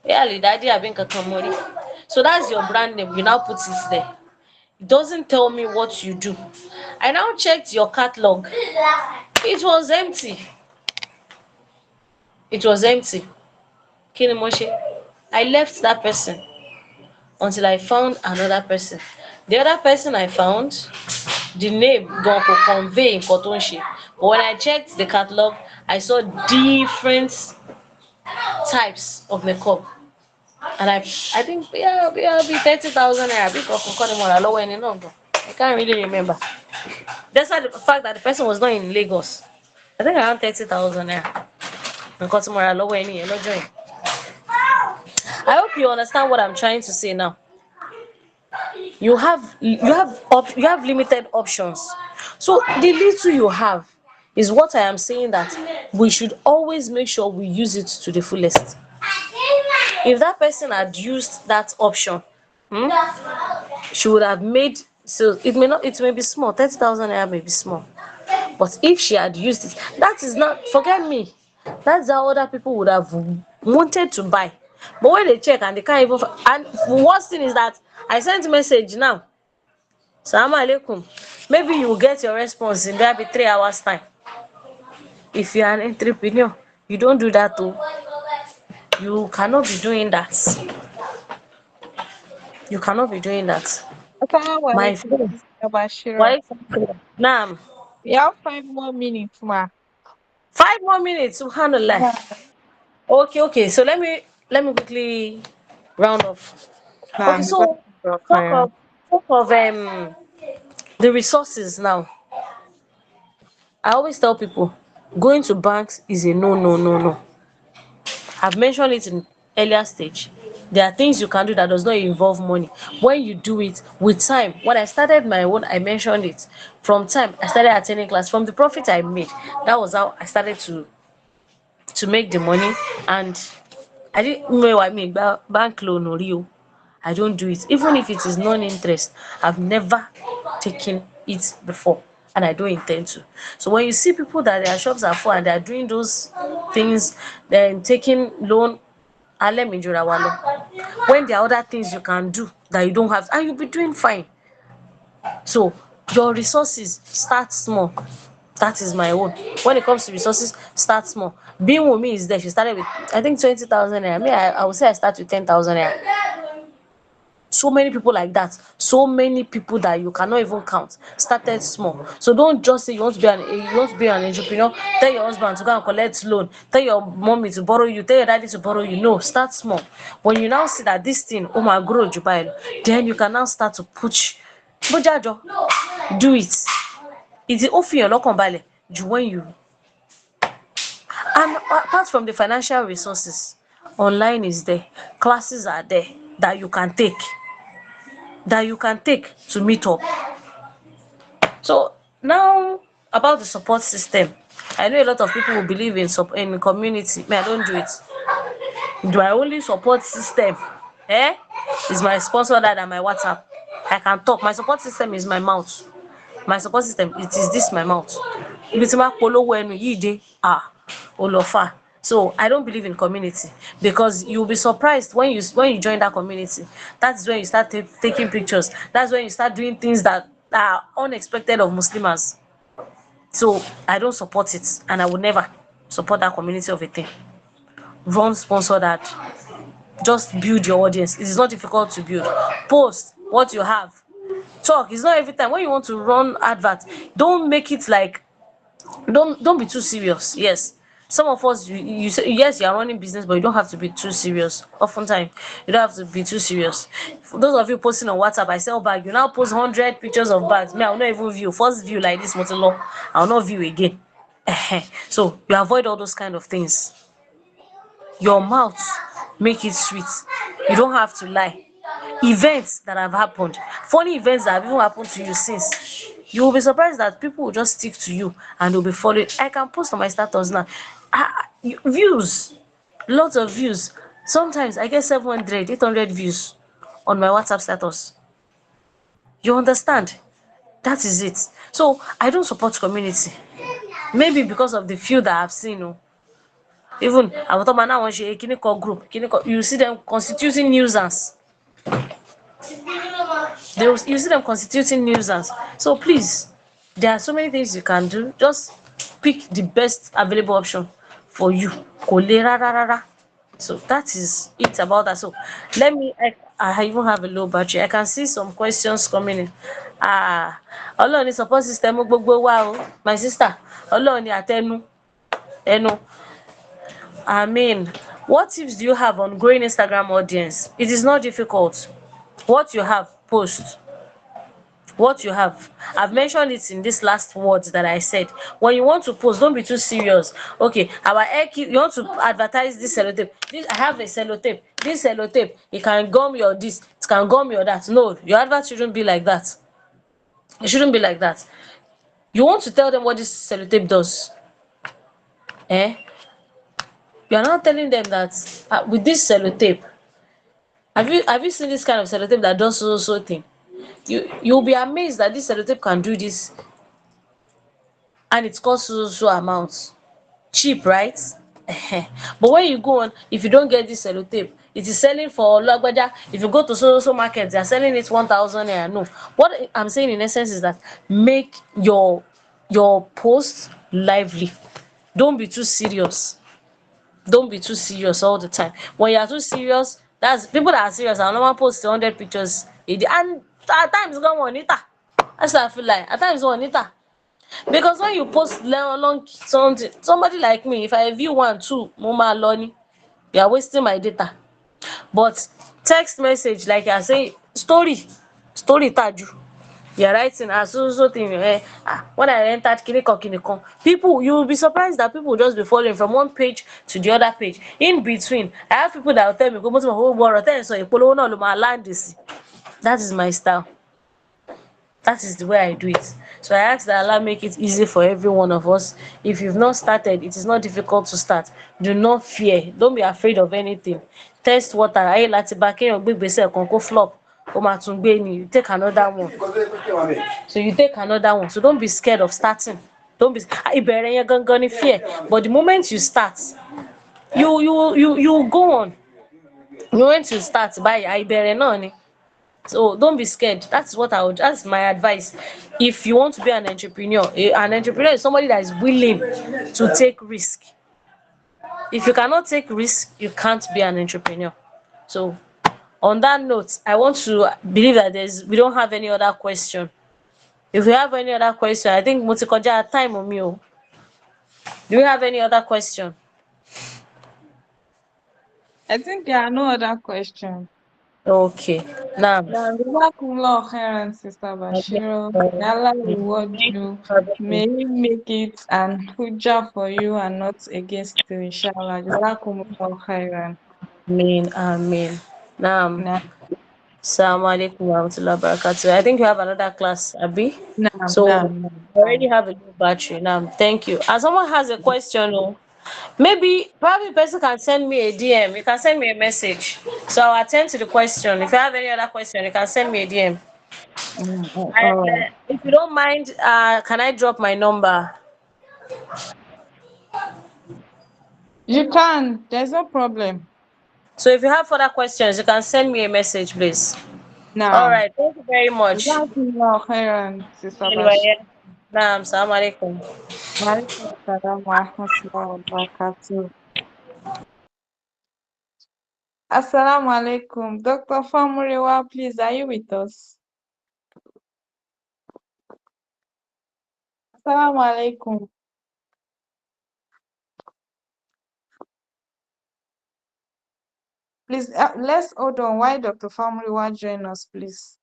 yeah, daddy I've been kakamori. So that's your brand name. You now put it there. It doesn't tell me what you do. I now checked your catalog. It was empty. It was empty. Kini mo ṣe? I left that person until I found another person. The other person I found, the name gan kò convey nǹkan tó ń ṣe. But when I checked the catalog, I saw different types of makeup. And I think yeah, be 30,000 naira. Bí kankan kọ́ ni mo rà lọ́wọ́ ẹni náà gan. I can't really remember. Despite the fact that the person was not in Lagos. I think around 30,000 naira. Nǹkan tí mo rà lọ́wọ́ ẹni yẹn lọ́jọ́ yẹn. I hope you understand what I'm trying to say now. You have limited options. So the little you have is what I am saying that we should always make sure we use it to the fullest. If that person had used that option, she would have made, so it may be small, 30,000 naira may be small. But if she had used it, that is not, forget me. That's how other people would have wanted to buy. But when they check and they can't even, and the worst thing is that I sent message now. Salaam alaikum. Maybe you will get your response in maybe 3 hours time. If you are an entrepreneur, you don't do that too. You cannot be doing that. You cannot be doing that. My Assalamualaikum, friend, Basheeroh. why? Now, We have 5 more minutes, ma. 5 more minutes. Subhanallah. Yeah. Okay. So let me quickly round off. Okay, Because so talk of the resources now. I always tell people going to banks is a no. I've mentioned it in earlier stage. There are things you can do that does not involve money. When you do it with time, when I started my own, I mentioned it. From time, I started attending class. From the profit I made, that was how I started to make the money. And I didn't know what I mean bank loan or you. I don't do it. Even if it is non-interest, I've never taken it before, and I don't intend to. So when you see people that their shops are full and they are doing those things, then taking loan, alẹ́ mi jura wa lọ, when there are other things you can do that you don't have, and you'll be doing fine. So your resources, start small. That is my own. When it comes to resources, start small. Being Wunmi is there, she started with I think 20,000 naira. Me, I would say I start with 10,000 naira. So many people like that, so many people that you cannot even count started small. So don't just say you want to be an entrepreneur, tell your husband to go and collect loan, tell your mommy to borrow you, tell your daddy to borrow you. No, start small. When you now see that this thing my grow ju báyìí lọ, then you can now start to push bójájọ, do it. It ó fi hàn lọ́kàn balẹ̀ ju when you. And apart from the financial resources, online is there, classes are there that you can take, to meet up. So now about the support system, I know a lot of people will believe in community. Me, I don't do it. My only support system is my sponsor dad and my WhatsApp. I can talk. My support system is my mouth. My support system, it is this my mouth. Ibi tí n bá polówó ẹnu yìí dé, ó lọ far. So I don't believe in community, because you'll be surprised when you join that community. That's when you start taking pictures. That's when you start doing things that are unexpected of Muslims. So I don't support it, and I would never support that community of a thing. Run, sponsor that. Just build your audience. It is not difficult to build. Post what you have. Talk. It's not every time. When you want to run advert, don't make it like, don't be too serious. Yes, some of us, you say yes, you are running business, but you don't have to be too serious. Oftentimes you don't have to be too serious. For those of you posting on WhatsApp, I sell bag, you now post 100 pictures of bags. Me, I will not even view. First view like this motolo, I will not view again. So you avoid all those kind of things. Your mouth, make it sweet. You don't have to lie. Events that have happened, funny events that have even happened to you since, you will be surprised that people will just stick to you and they'll be following. I can post on my status now, views, lots of views. Sometimes I get 700, 800 views on my WhatsApp status. You understand? That is it. So I don't support community, maybe because of the few that I've seen. Even àwọn tó máa náà wọ́n ṣe kíní kan group, kíní kan, you see them constituting nuisance. You see them constituting nuisance. So please, there are so many things you can do. Just pick the best available option for you. Kò le rárá. So that is it about that. So let me, I even have a low battery. I can see some questions coming in. Ọlọ́run ní support system gbogbo wa o, my sister. Ọlọ́run ní àtẹnu ẹnu. I mean, what tips do you have on growing Instagram audience? It is not difficult. What you have, post. What you have. I've mentioned it in this last words that I said. When you want to post, don't be too serious. Okay, our air key, you want to advertise this sellotape. I have a sellotape. This sellotape, it can gum your this, it can gum your that. No, your advert shouldn't be like that. It shouldn't be like that. You want to tell them what this sellotape does. You are not telling them that with this sellotape, have you seen this kind of sellotape that does so thing? You'll be amazed that this sellotape can do this, and it costs so amount. Cheap, right? But when you go on, if you don't get this sellotape, it is selling for lagbaja. If you go to so market, they are selling it 1,000 naira. No, what I'm saying in essence is that make your post lively. Don't be too serious. Don't be too serious all the time. When you are too serious, that's people that are serious. I normal post 100 pictures a day, and at times go on it. That's what I feel like. At times on it. Because when you post long something, somebody like me, if I view 1, 2, mama loni, you are wasting my data. But text message, like I say, story taju. You are writing so thing. When I entered kiniko, people, you will be surprised that people will just be following from one page to the other page. In between, I have people that will tell me, go to my whole world, so you follow no my land this. That is my style. That is the way I do it. So I ask that Allah make it easy for every one of us. If you've not started, it is not difficult to start. Do not fear. Don't be afraid of anything. Test water. Ayé láti bá kéèyàn gbé ìgbésẹ̀ kan kó flop. ó máa tún gbé ni, you take another one. So you take another one. So don't be scared of starting. Don't be ìbẹ̀rẹ̀ yẹn gangan ni fear, but the moment you start, you go on. The moment you start báyìí àìbẹ̀rẹ̀ náà ni. So don't be scared. That's what I would. That's my advice. If you want to be an entrepreneur, an entrepreneur is somebody that is willing to take risk. If you cannot take risk, you can't be an entrepreneur. So on that note, I want to believe that we don't have any other question. If we have any other question, I think mo ti kọjá time mi o. Do you have any other question? I think there are no other questions. Okay. Now, Yeah, Jazakumullah khairan, Sister Basheeroh. May Allah reward you. May He make it an hujjah for you and not against you, inshallah. Jazakumullah khairan. Amen, amen. Now, Nah, Assalamu alaikum warahmatullahi wabarakatuh. I think you have another class, Abi. nah, nah, So nah, you nah. already have a new battery now. Thank you. As someone has a question, oh, maybe probably the person can send me a DM. You can send me a message. So I'll attend to the question. If you have any other question, you can send me a DM. And All right. if you don't mind, can I drop my number? You can. There's no problem. So if you have further questions, you can send me a message, please. All Nah. right. Thank you very much. Jazakumullah khairan, Sister Anyway, Basheeroh. yeah. Naam, assalamu alaikum. Walaikum salam wa rahmatullahi wa barakatuh. Assalamu alaikum. Dr. Famurewa, please, are you with us? Assalamu alaikum. Please, let's hold on. Why Dr. Famurewa join us, please?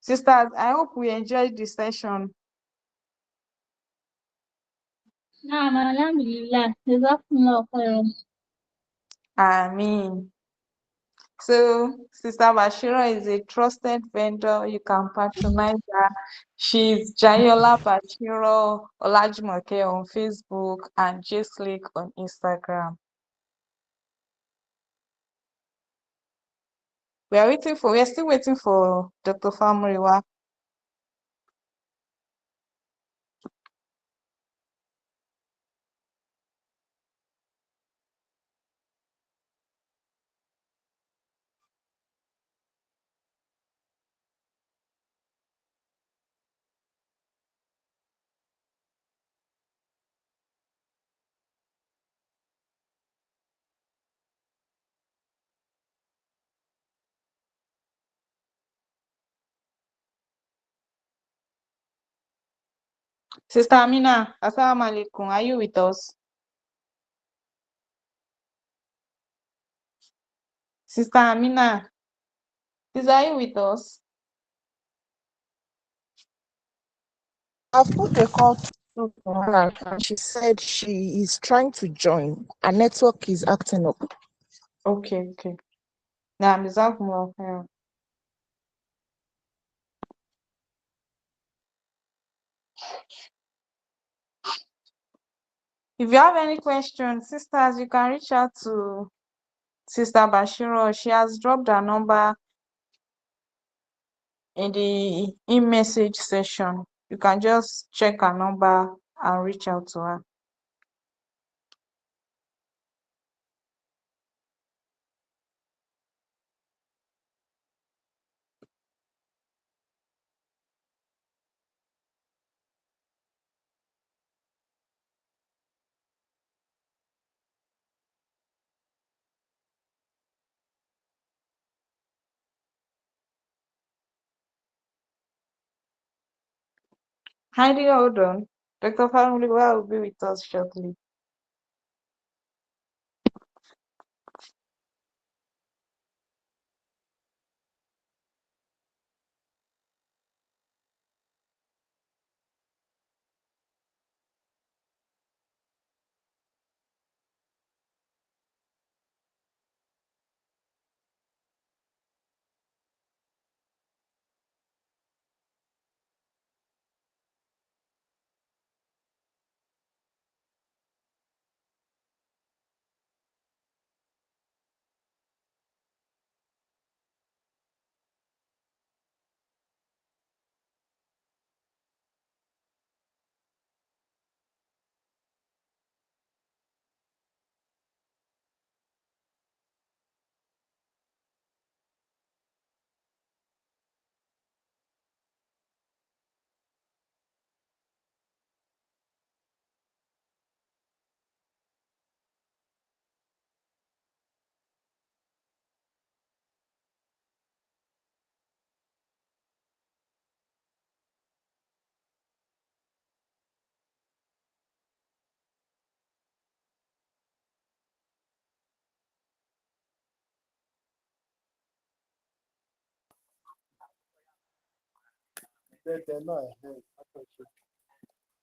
Sisters, I hope we enjoyed the session. نعم الحمد لله جزاكم الله خيرا. Ameen. So, Sister Basheeroh is a trusted vendor. You can patronize her. She's Jayeola Basheeroh Olajumoke on Facebook and JHAYSLEEK on Instagram. We're still waiting for Dr. Famurewa. Sister Amina, Assalamu alaikum. Are you with us? Sister Amina, please, are you with us? I've put a call to her and she said she is trying to join. Her network is acting up. Okay, okay. Now, Jazakumullah khairan. If you have any questions, sisters, you can reach out to Sister Basheeroh. She has dropped her number in the in-message section. You can just check her number and reach out to her. Kindly hold on. Dr. Famurewa will be with us shortly.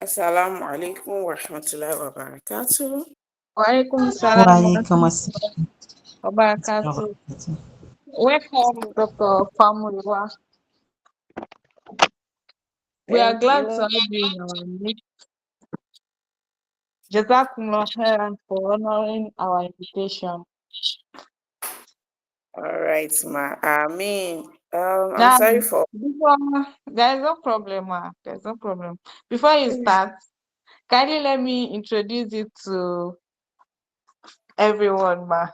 Assalamu alaikum wa rahmatullahi wa barakatuh. Walaikum salam wa Waalaikum rahmatullahi wa barakatuh. assalam. Welcome, Dr. Famurewa. We are Thank glad to you. have you in our midst. Jazakumullah khairan for honoring our invitation. All right, ma. I'm Now, sorry for there is no problem, ma. There's no problem. Before you start, kindly let me introduce you to everyone, ma.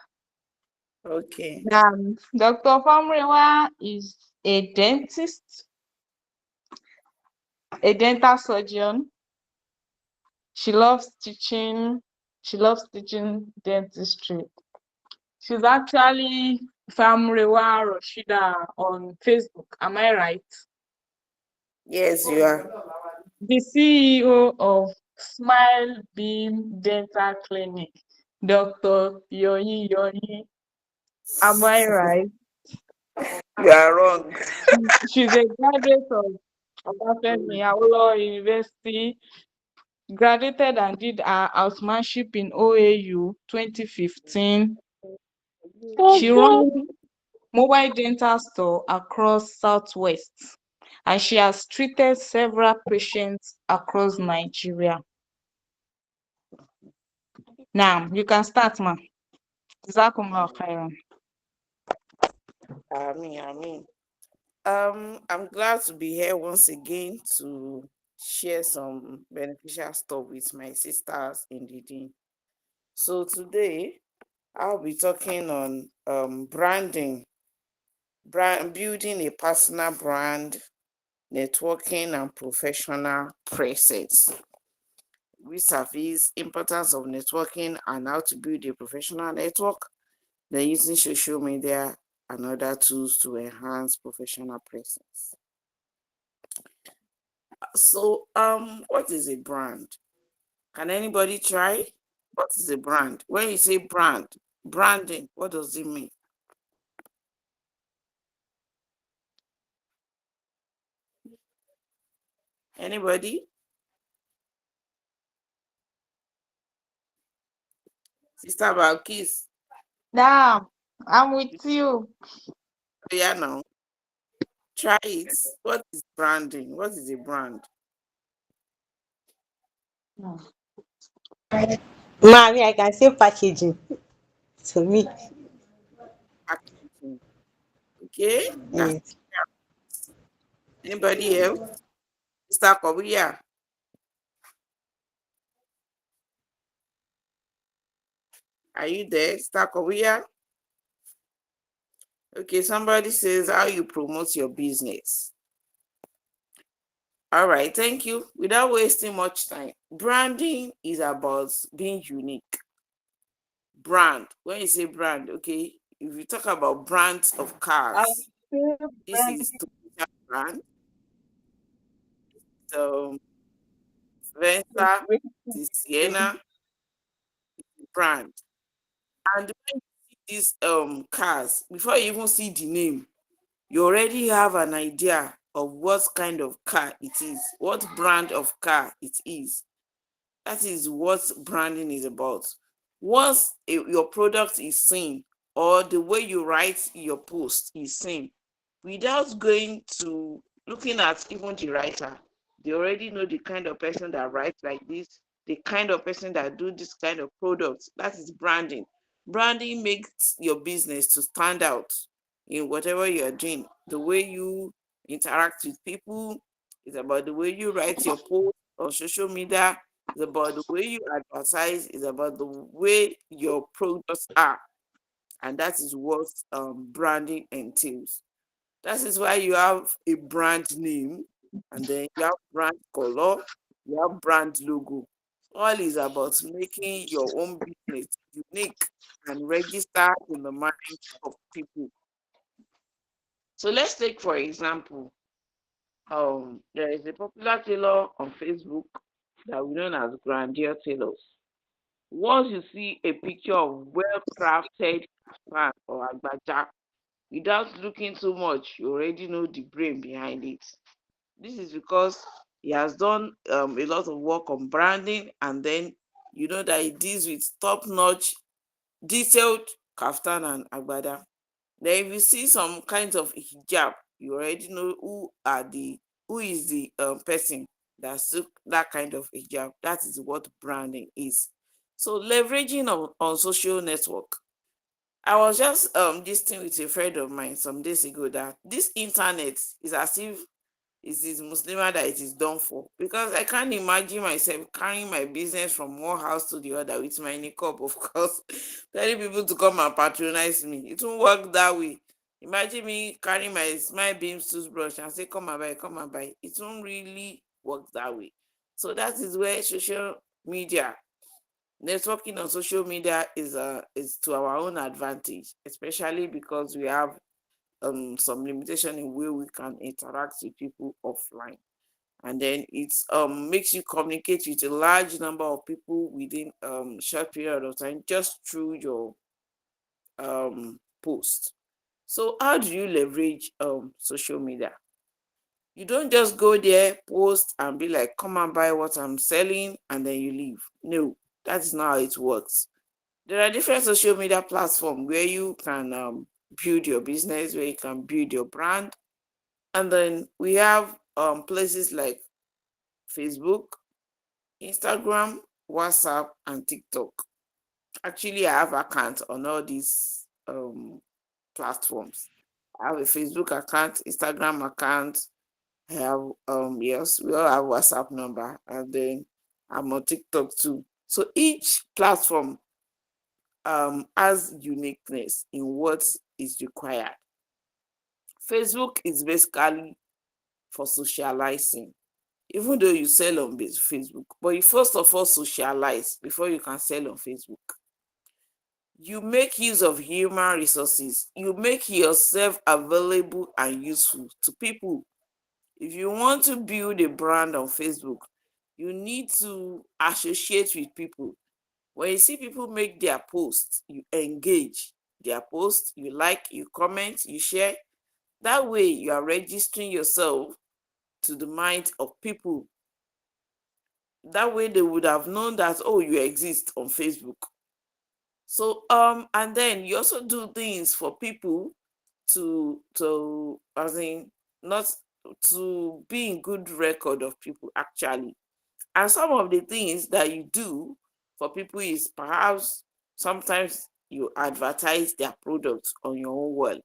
okay. Now, Dr. Famurewa is a dentist, a dental surgeon. She loves teaching. She loves teaching dentistry. She's actually Famurewa Rashidat on Facebook. Am I right? Yes, you are. The CEO of Smile Beam Dental Clinic, Dr. Yoni. Am I right? You are wrong. She's a graduate of Obafemi Awolowo University, graduated and did her housemanship in OAU 2015. She runs mobile dental store across Southwest, and she has treated several patients across Nigeria. Now, you can start, ma. Jazakumullah khairan. I mean. I'm glad to be here once again to share some beneficial stuff with my sisters in the team. So today I'll be talking on branding, building a personal brand, networking and professional presence. We surface importance of networking and how to build a professional network, then using social media and other tools to enhance professional presence. So, what is a brand? Can anybody try? What is a brand? When you say branding, what does it mean? Anybody? Sister Balkis, Now, I'm with you. yeah, now try it. What is branding? What is a brand? Mommy, I can say packaging to me. Packaging. Okay, that's Yes. anybody else? Sister Kobuya, are you there? Sister Kobuya? Okay, somebody says how you promote your business. All right, thank you. Without wasting much time, branding is about being unique. Brand, when you say brand, okay, if you talk about brands of I cars, say this brand is Toyota brand, so Venza, this is Sienna brand. And when you see these cars, before you even see the name, you already have an idea of what kind of car it is, what brand of car it is. That is what branding is about. Once your product is seen or the way you write your post is seen, without going to looking at even the writer, they already know the kind of person that writes like this, the kind of person that do this kind of products. That is branding. Branding makes your business to stand out in whatever you're doing. The way you interact with people is about the way you write your post on social media, it's about the way you advertise, it's about the way your products are. And that is what branding entails. That is why you have a brand name, and then you have brand color, you have brand logo. All is about making your own business unique and register in the mind of people. So let's take, for example, there is a popular tailor on Facebook that we know as Grandeur Tailors. Once you see a picture of well-crafted kaftan or agbaja, without looking too much, you already know the brain behind it. This is because he has done a lot of work on branding, and then you know that he deals with top-notch, detailed kaftan and agbada. Then if you see some kinds of hijab, you already know who is the person that took that kind of hijab. That is what branding is. So leveraging on social network. I was just listening with a friend of mine some days ago that this internet is as if it is Muslima that it is done for, because I can't imagine myself carrying my business from one house to the other with my niqab, of course, telling people to come and patronize me. It won't work that way. Imagine me carrying my Smile Beams toothbrush and say, come and buy, come and buy. It won't really work that way. So that is where social media, networking on social media is to our own advantage, especially because we have some limitation in where we can interact with people offline, and then it makes you communicate with a large number of people within short period of time just through your post. So how do you leverage social media? You don't just go there, post, and be like, come and buy what I'm selling, and then you leave. No, that is not how it works. There are different social media platforms where you can build your business, where you can build your brand. And then we have places like Facebook, Instagram, WhatsApp, and TikTok. Actually, I have accounts on all these platforms. I have a Facebook account, Instagram account. I have yes, we all have WhatsApp number, and then I'm on TikTok too. So each platform has uniqueness in what is required. Facebook is basically for socializing, even though you sell on Facebook, but you first of all socialize before you can sell on Facebook. You make use of human resources. You make yourself available and useful to people. If you want to build a brand on Facebook, you need to associate with people. When you see people make their posts, you engage their post, you like, you comment, you share. That way, you are registering yourself to the mind of people. That way, they would have known that, oh, you exist on Facebook. So, and then you also do things for people to as in not to be in good record of people actually. And some of the things that you do for people is perhaps sometimes you advertise their products on your own wall.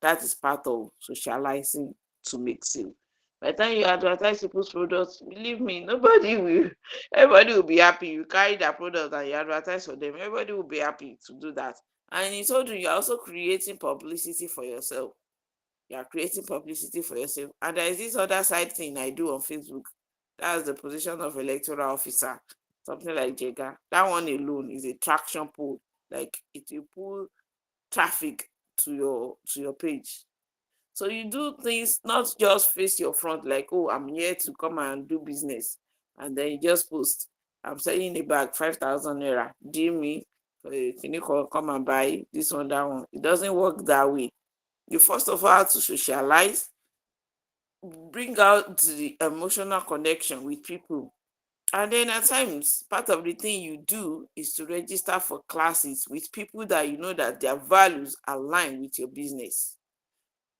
That is part of socializing to make sale. By the time you advertise people's products, believe me, nobody will, everybody will be happy. You carry their product and you advertise for them, everybody will be happy to do that. And in so doing, you're also creating publicity for yourself. You are creating publicity for yourself. And there is this other side thing I do on Facebook. That's the position of electoral officer, something like Jega. That one alone is a traction pull. Like it will pull traffic to your page. So you do things not just face your front like, oh, I'm here to come and do business, and then you just post, I'm selling a bag 5,000 naira. DM me, can you come and buy this one, that one? It doesn't work that way. You first of all have to socialize, bring out the emotional connection with people. And then at times, part of the thing you do is to register for classes with people that you know that their values align with your business.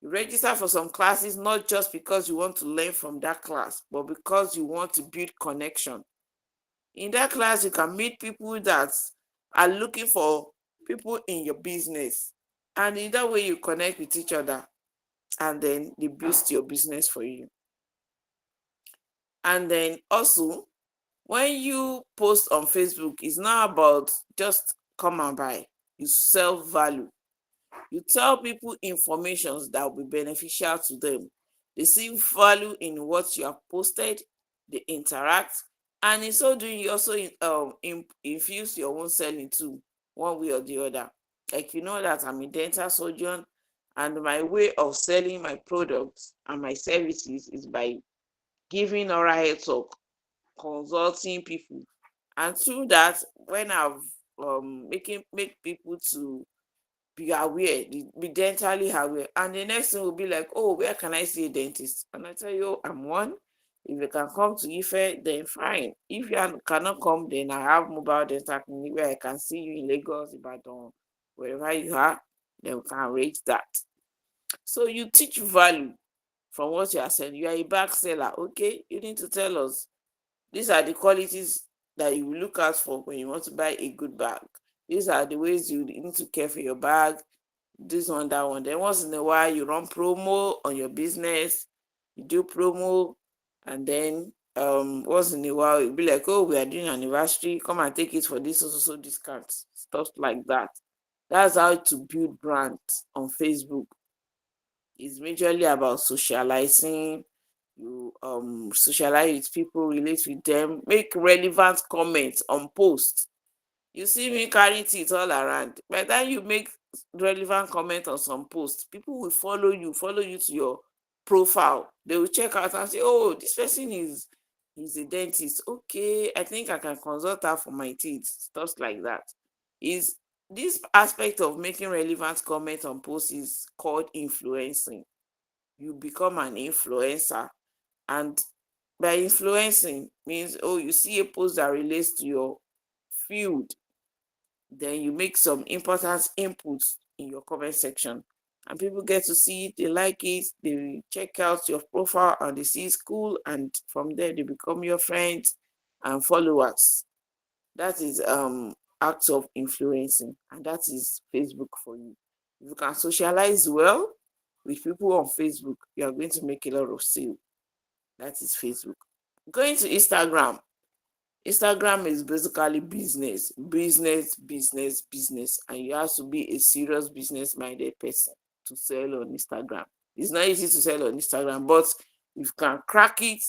You register for some classes not just because you want to learn from that class, but because you want to build connection. In that class, you can meet people that are looking for people in your business. And in that way, you connect with each other, and then they boost your business for you. And then also, when you post on Facebook, it's not about just come and buy. You sell value. You tell people information that will be beneficial to them. They see value in what you have posted, they interact, and in so doing, you also infuse your own selling too, one way or the other. Like you know that I'm a dental surgeon, and my way of selling my products and my services is by giving oral health talk, consulting people, and through that, when I've make people to be aware, be dentally aware. And the next thing will be like, oh, where can I see a dentist? And I tell you, I'm one. If you can come to Ife, then fine. If you cannot come, then I have mobile dental clinic where I can see you in Lagos, Ibadan, wherever you are, then we can arrange that. So you teach value from what you are selling. You are a bag seller, okay? You need to tell us these are the qualities that you will look out for when you want to buy a good bag. These are the ways you need to care for your bag. This one, that one. Then once in a while, you run promo on your business. You do promo, and then once in a while, you'll be like, oh, we are doing anniversary. Come and take it for this so discount. Stuff like that. That's how to build brands on Facebook. It's majorly about socializing. You socialize with people, relate with them, make relevant comments on posts. You see me carry it all around. By the time you make relevant comment on some post, people will follow you to your profile. They will check out and say, oh, this person is a dentist. Okay, I think I can consult her for my teeth. Stuff like that. Is this aspect of making relevant comment on posts is called influencing. You become an influencer, and by influencing means, oh, you see a post that relates to your field, then you make some important inputs in your comment section, and people get to see it, they like it, they check out your profile and they see it's cool, and from there they become your friends and followers. That is acts of influencing, and that is Facebook for you. If you can socialize well with people on Facebook, you are going to make a lot of sales. That is Facebook. Going to Instagram. Instagram is basically business, and you have to be a serious business-minded person to sell on Instagram. It's not easy to sell on Instagram, but if you can crack it,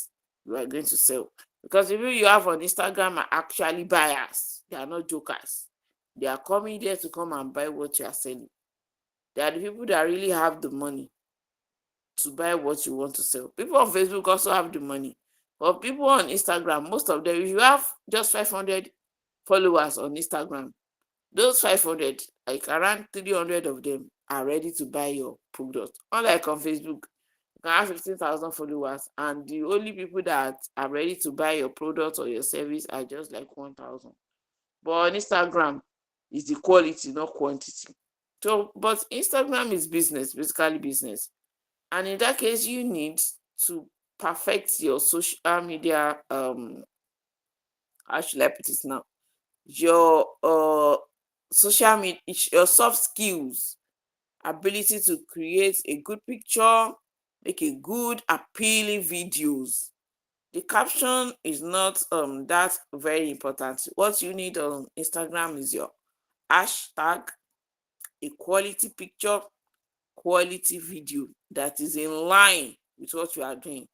you are going to sell. Because the people you have on Instagram are actually buyers. They are not jokers. They are coming there to come and buy what you are selling. They are the people that really have the money to buy what you want to sell. People on Facebook also have the money. But people on Instagram, most of them, if you have just 500 followers on Instagram, those 500, like around 300 of them are ready to buy your product. Unlike on Facebook, you can have 15,000 followers, and the only people that are ready to buy your product or your service are just like 1,000. But on Instagram, it's the quality, not quantity. So, but Instagram is business, basically business. And in that case, you need to perfect your social media, how should I put it now? Your social media, your soft skills, ability to create a good picture, make a good, appealing videos. The caption is not that very important. What you need on Instagram is your hashtag, a quality picture, quality video that is in line with what you are doing.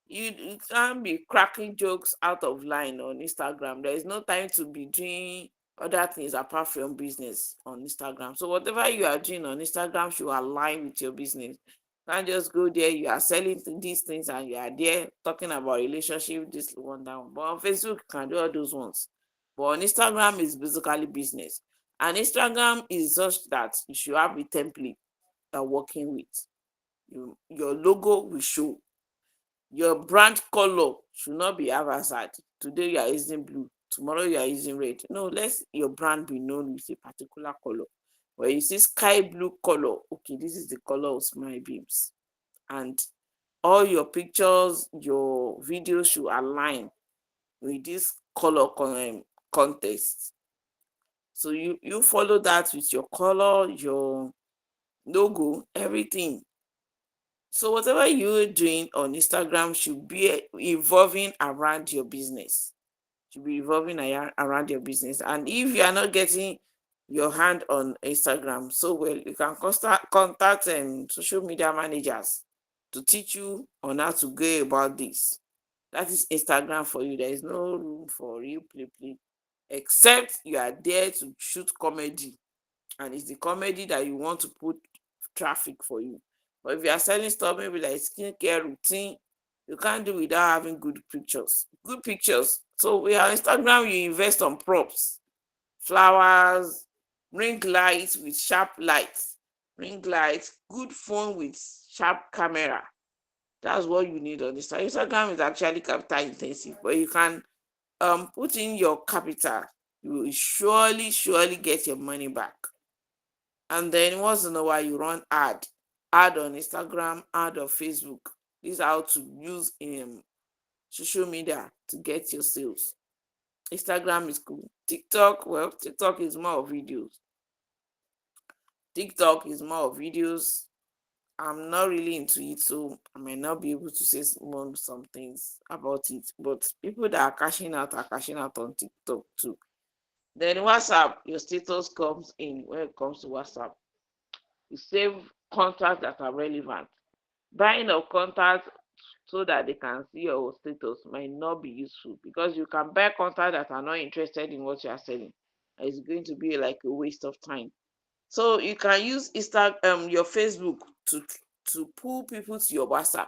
You can't be cracking jokes out of line on Instagram. There is no time to be doing other things apart from business on Instagram. So whatever you are doing on Instagram should align with your business. You can't just go there, you are selling these things and you are there talking about relationship, this one, that one. But on Facebook, you can do all those ones. But on Instagram is basically business. And Instagram is such that you should have a template you're working with. Your logo will show. Your brand color should not be haphazard. Today you are using blue, tomorrow you are using red. No, let your brand be known with a particular color. When you see sky blue color, okay, this is the color of Smile Beams. And all your pictures, your videos should align with this color context. So you follow that with your color, your logo, everything. So whatever you're doing on Instagram should be evolving around your business. Should be evolving around your business. And if you are not getting your hand on Instagram so well, you can contact social media managers to teach you on how to go about this. That is Instagram for you. There is no room for you play, except you are there to shoot comedy, and it's the comedy that you want to put traffic for you. But if you are selling stuff, maybe like skincare routine, you can't do without having good pictures. Good pictures. So we are Instagram, you invest on props, flowers, ring light with sharp lights, ring light, good phone with sharp camera. That's what you need on Instagram. Instagram is actually capital intensive, but you can put in your capital. You will surely get your money back. And then once in a while you run ad on Instagram, ad on Facebook. This is how to use social media to get your sales. Instagram is cool. TikTok, well, TikTok is more of videos. TikTok is more of videos. I'm not really into it, so I might not be able to say some things about it. But people that are cashing out on TikTok too. Then WhatsApp, your status comes in when it comes to WhatsApp. You save contacts that are relevant. Buying of contacts so that they can see your status might not be useful because you can buy contacts that are not interested in what you are selling. It's going to be like a waste of time. So you can use your Facebook to pull people to your WhatsApp.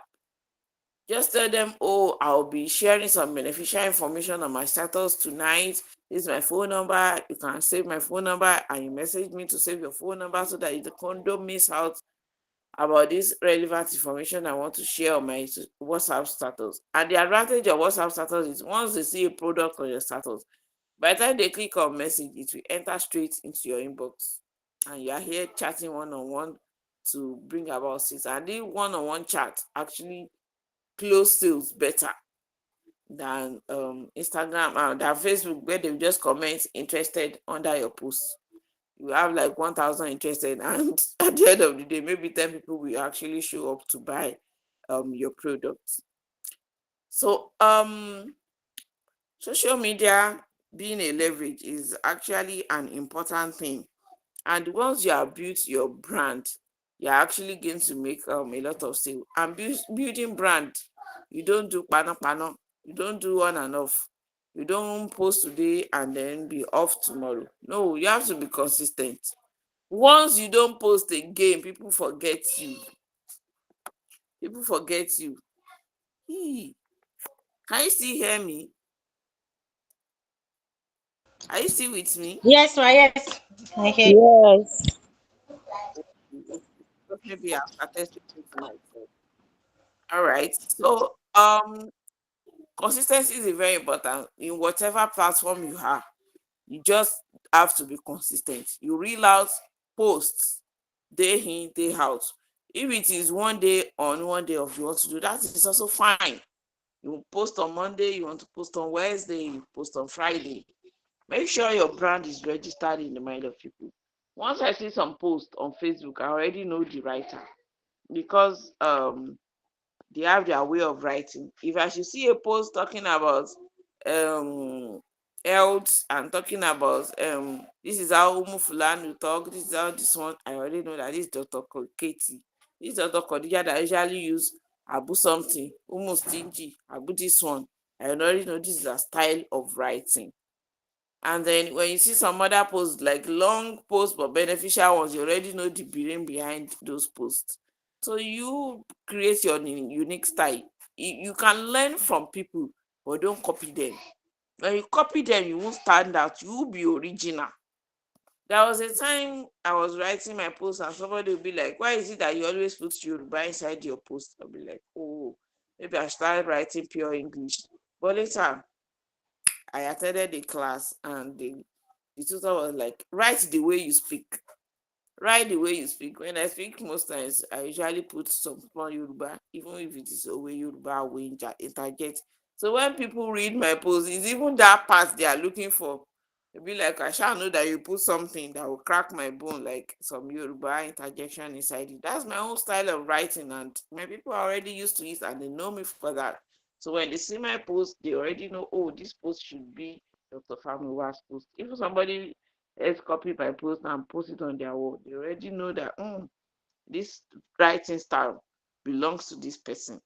Just tell them, oh, I'll be sharing some beneficial information on my status tonight. This is my phone number. You can save my phone number and you message me to save your phone number so that you don't miss out about this relevant information I want to share on my WhatsApp status. And the advantage of WhatsApp status is once they see a product on your status, by the time they click on message, it will enter straight into your inbox. And you are here chatting one-on-one to bring about sales. And the one-on-one chat actually close sales better than Instagram and than Facebook, where they just comment interested under your post. You have like 1,000 interested, and at the end of the day, maybe 10 people will actually show up to buy your products. So social media being a leverage is actually an important thing. And once you have built your brand, you're actually going to make a lot of sales. And building brand, you don't do pano. You don't do on and off. You don't post today and then be off tomorrow. No, you have to be consistent. Once you don't post again, people forget you. People forget you. Can you still hear me? Are you still with me? Yes, ma, yes. I hear you. Yes. Maybe I've started speaking to myself. All right. So consistency is very important in whatever platform you have. You just have to be consistent. You reel out posts day in, day out. If it is one day on, one day off you want to do, that is also fine. You post on Monday, you want to post on Wednesday, you post on Friday. Make sure your brand is registered in the mind of people. Once I see some posts on Facebook, I already know the writer because they have their way of writing. If I should see a post talking about um health and talking about this is how Umu Fulani talk, this is how this one, I already know that this is Dr. Katie. This is Dr. Khadija that usually use Abu something, Umu Stingy, Abu this one. I already know this is a style of writing. And then when you see some other posts, like long posts but beneficial ones, you already know the brain behind those posts. So you create your unique style. You can learn from people, but don't copy them. When you copy them, you won't stand out. You will be original. There was a time I was writing my post and somebody would be like, why is it that you always put Yoruba inside your post? I'll be like, oh, maybe I started writing pure English. But later, I attended a class and the tutor was like, write the way you speak. Write the way you speak. When I speak, most times I usually put some small Yoruba, even if it is a way Yoruba way interject. So when people read my post, it's even that part they are looking for. It'll be like, I shall know that you put something that will crack my bone, like some Yoruba interjection inside it. That's my own style of writing, and my people are already used to it and they know me for that. So when they see my post, they already know, oh, this post should be Dr. Famurewa's post. If somebody else copy my post and post it on their wall, they already know that this writing style belongs to this person.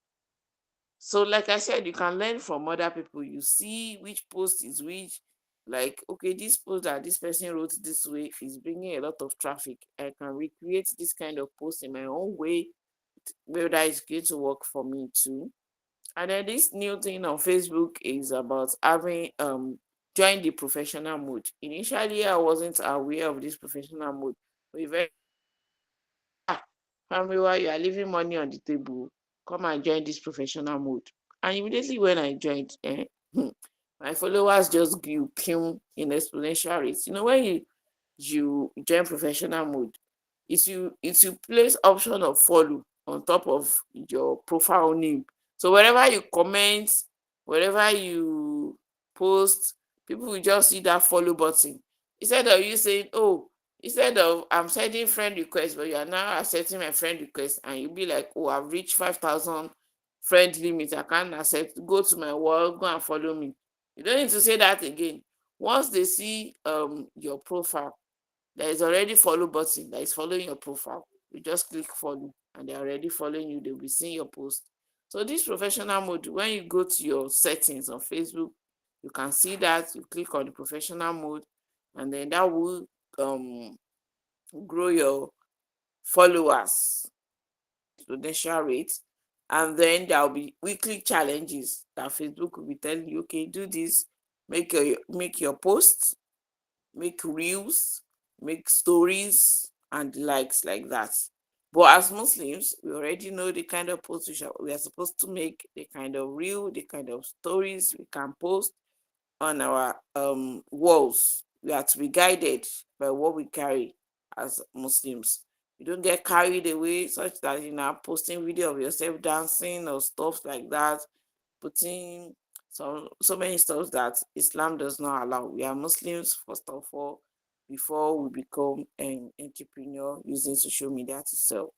So, like I said, you can learn from other people. You see which post is which. Like, okay, this post that this person wrote this way is bringing a lot of traffic. I can recreate this kind of post in my own way, whether it's going to work for me too. And then this new thing on Facebook is about having join the professional mode. Initially, I wasn't aware of this professional mode. We very Famurewa, you are leaving money on the table. Come and join this professional mode. And immediately when I joined, my followers just grew in exponential rates. When you join professional mode, it will place option of follow on top of your profile name. So wherever you comment, wherever you post, people will just see that follow button. Instead of you saying, oh, instead of I'm sending friend request, but you are now accepting my friend request, and you'll be like, oh, I've reached 5,000 friend limit, I can't accept, go to my wall, go and follow me. You don't need to say that again. Once they see your profile, there is already follow button that is following your profile. You just click follow and they're already following you. They'll be seeing your post. So this professional mode, when you go to your settings on Facebook, you can see that. You click on the professional mode, and then that will grow your followers exponential rate. And then there'll be weekly challenges that Facebook will be telling you, okay, do this, make your posts, make reels, make stories, and likes like that. But as Muslims, we already know the kind of posts we are supposed to make, the kind of reel, the kind of stories we can post on our walls. We are to be guided by what we carry as Muslims. You don't get carried away such that you're now posting video of yourself dancing or stuff like that, putting so many stuff that Islam does not allow. We are Muslims first of all before we become an entrepreneur using social media to sell.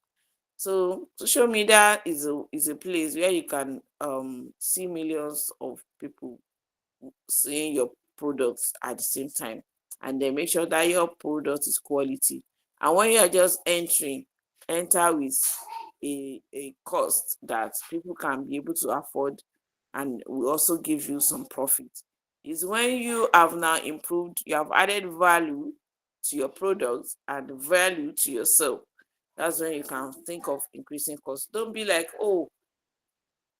So social media is a place where you can see millions of people seeing your products at the same time, and then make sure that your product is quality. And when you are just enter with a cost that people can be able to afford and will also give you some profit. Is when you have now improved, you have added value to your products and value to yourself. That's when you can think of increasing costs. Don't be like, oh,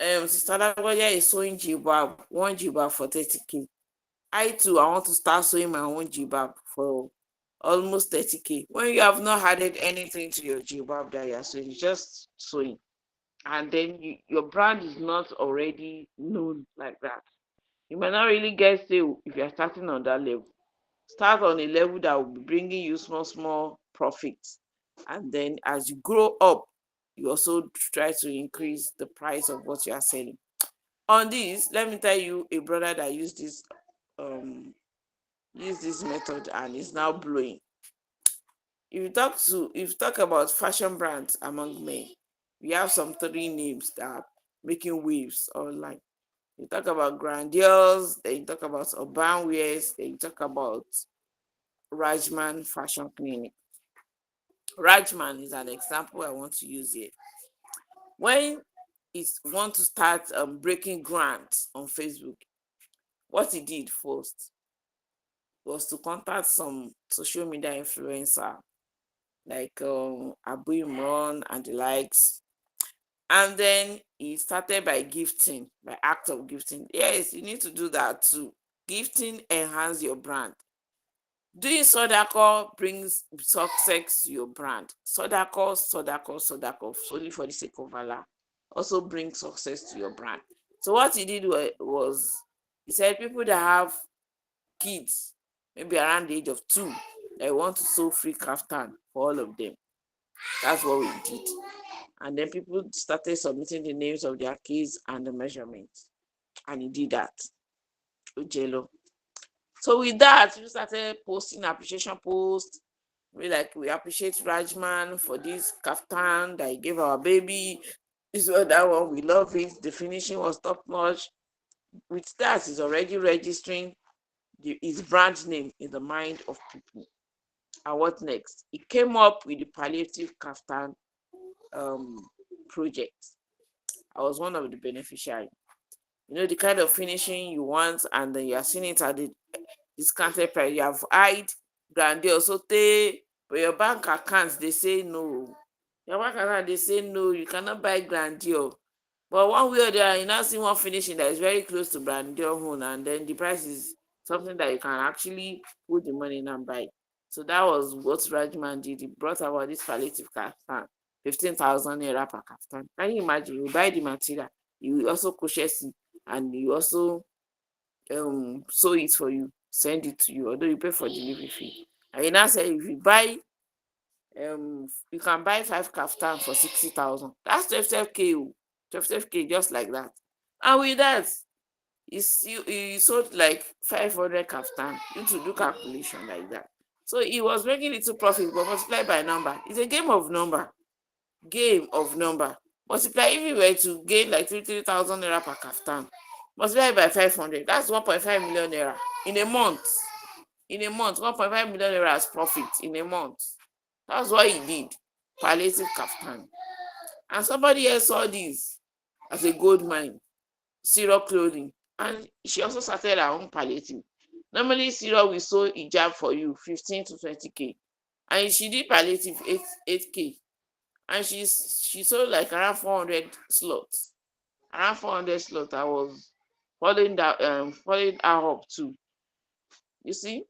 Sister Lagbaja is sewing jilbab, one jilbab for 30K. I too, I want to start sewing my own jilbab for almost 30K. When you have not added anything to your jilbab that you're sewing, just sewing. And then your brand is not already known like that. You might not really get sale if you're starting on that level. Start on a level that will be bringing you small profits. And then as you grow up, you also try to increase the price of what you are selling. On this, let me tell you a brother that used this method and is now blowing. If you talk about fashion brands among men, we have some three names that are making waves online. You talk about Grandiose, then you talk about Urban Wears, then you talk about Rajman Fashion Clinic. Rajman is an example I want to use here. When he want to start breaking grants on Facebook, what he did first was to contact some social media influencer like Abu Imran and the likes. And then he started by gifting, by act of gifting. Yes, you need to do that too. Gifting enhance your brand. Doing Sodako brings success to your brand. Sodako, solely for the sake of Allah, also brings success to your brand. So what he did was he said people that have kids, maybe around the age of 2, they want to sew free kaftan for all of them. That's what we did. And then people started submitting the names of their kids and the measurements. And he did that. Ujelo. So with that, we started posting appreciation posts. We appreciate Rajman for this kaftan that he gave our baby. This one, that one, we love it. The finishing was top notch. With that, he's already registering his brand name in the mind of people. And what next? He came up with the palliative kaftan project. I was one of the beneficiaries. The kind of finishing you want, and then you are seeing it at the discounted price. You have eyed Grandeur Sote, but your bank accounts they say no. Your bank account they say no, you cannot buy Grandeur. But one way or the other, you now see one finishing that is very close to Grandeur own, and then the price is something that you can actually put the money in and buy. So that was what Rajman did. He brought about this palliative kaftan, 15,000 naira per kaftan. Can you imagine? You buy the material, you also crochet it, and you also sew it for you, send it to you, although you pay for delivery fee. And you now say if you buy you can buy 5 kaftan for 60,000. That's 12k, 12k just like that. And with that, he sold like 500 kaftan. You to do calculation like that. So he was making little profit, but multiply by number. It's a game of number. Multiply if you were to gain like 3,000 naira per kaftan. Multiply by 500. That's 1.5 million naira in a month. 1.5 million naira as profit in a month. That's what he did. Palliative kaftan. And somebody else saw this as a gold mine. Syrup clothing. And she also started her own palliative. Normally, Syrup will sew hijab for you 15 to 20k. And she did palliative 8k. And she sold like around 400 slots. Around 400 slots. I was following her up too. You see?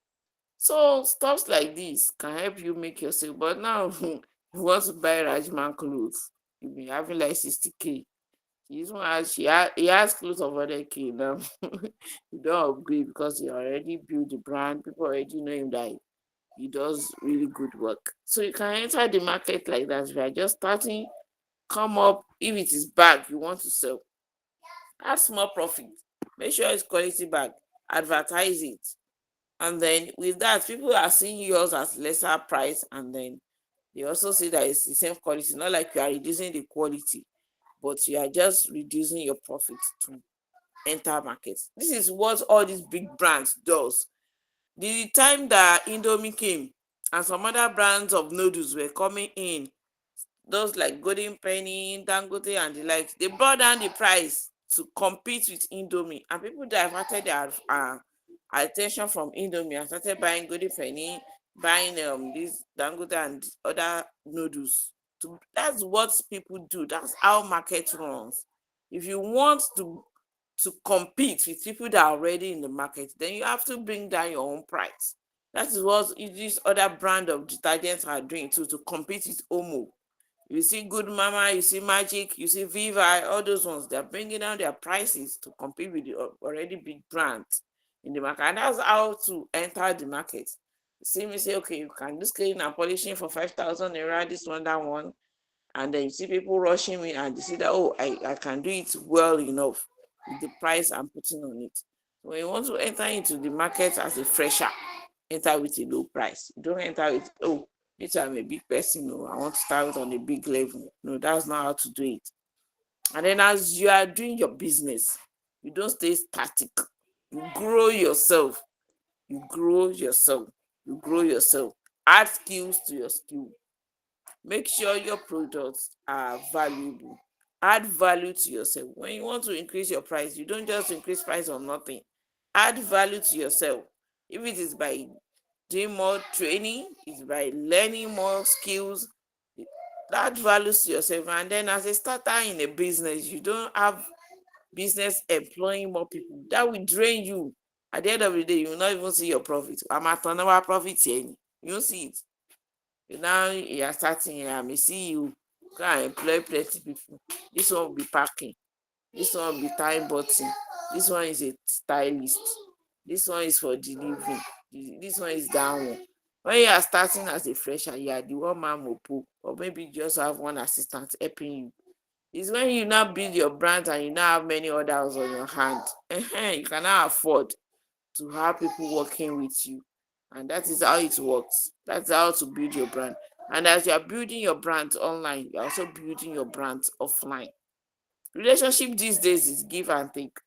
So stuff like this can help you make yourself. But now you want to buy Rajman clothes, you'll be having like 60k. He has clothes of 100k now. You don't upgrade because he already built the brand. People already know him that he does really good work. So you can enter the market like that. If you are just starting, come up. If it is bag you want to sell, have small profit. Make sure it's quality bag. Advertise it. And then with that, people are seeing yours as lesser price, and then they also see that it's the same quality. Not like you are reducing the quality, but you are just reducing your profit to enter markets. This is what all these big brands does. The time that Indomie came and some other brands of noodles were coming in, those like Golden Penny, Dangote and the like, they brought down the price to compete with Indomie, and people diverted their attention from Indomie and started buying Golden Penny, buying this Dangote and other noodles. That's what people do. That's how market runs. If you want to compete with people that are already in the market, then you have to bring down your own price. That is what these other brand of detergents are doing too, to compete with Omo. You see Good Mama, you see Magic, you see Viva, all those ones, they're bringing down their prices to compete with the already big brands in the market. And that's how to enter the market. You see me say, okay, you can do scaling and polishing for 5,000 naira, this one, that one. And then you see people rushing me and you see that, oh, I can do it well enough with the price I'm putting on it. When you want to enter into the market as a fresher, enter with a low price. You don't enter with, oh, this I'm a big person, no, I want to start on a big level. No, that's not how to do it. And then as you are doing your business, you don't stay static. You grow yourself. You grow yourself. You grow yourself. Add skills to your skill. Make sure your products are valuable. Add value to yourself. When you want to increase your price, you don't just increase price on nothing. Add value to yourself. If it is by doing more training, it's by learning more skills, add value to yourself. And then as a starter in a business, you don't have business employing more people. That will drain you. At the end of the day, you will not even see your profit. I'm at another profit here. You don't see it. Now you are starting here. I may see you go and employ plenty people. This one will be packing. This one will be time button. This one is a stylist. This one is for delivery. This one is that one. When you are starting as a fresher, you are the one man mopo, or maybe you just have one assistant helping you. It's when you now build your brand and you now have many others on your hand. You can now afford to have people working with you. And that is how it works. That's how to build your brand. And as you are building your brand online, you're also building your brand offline. Relationship these days is give and take.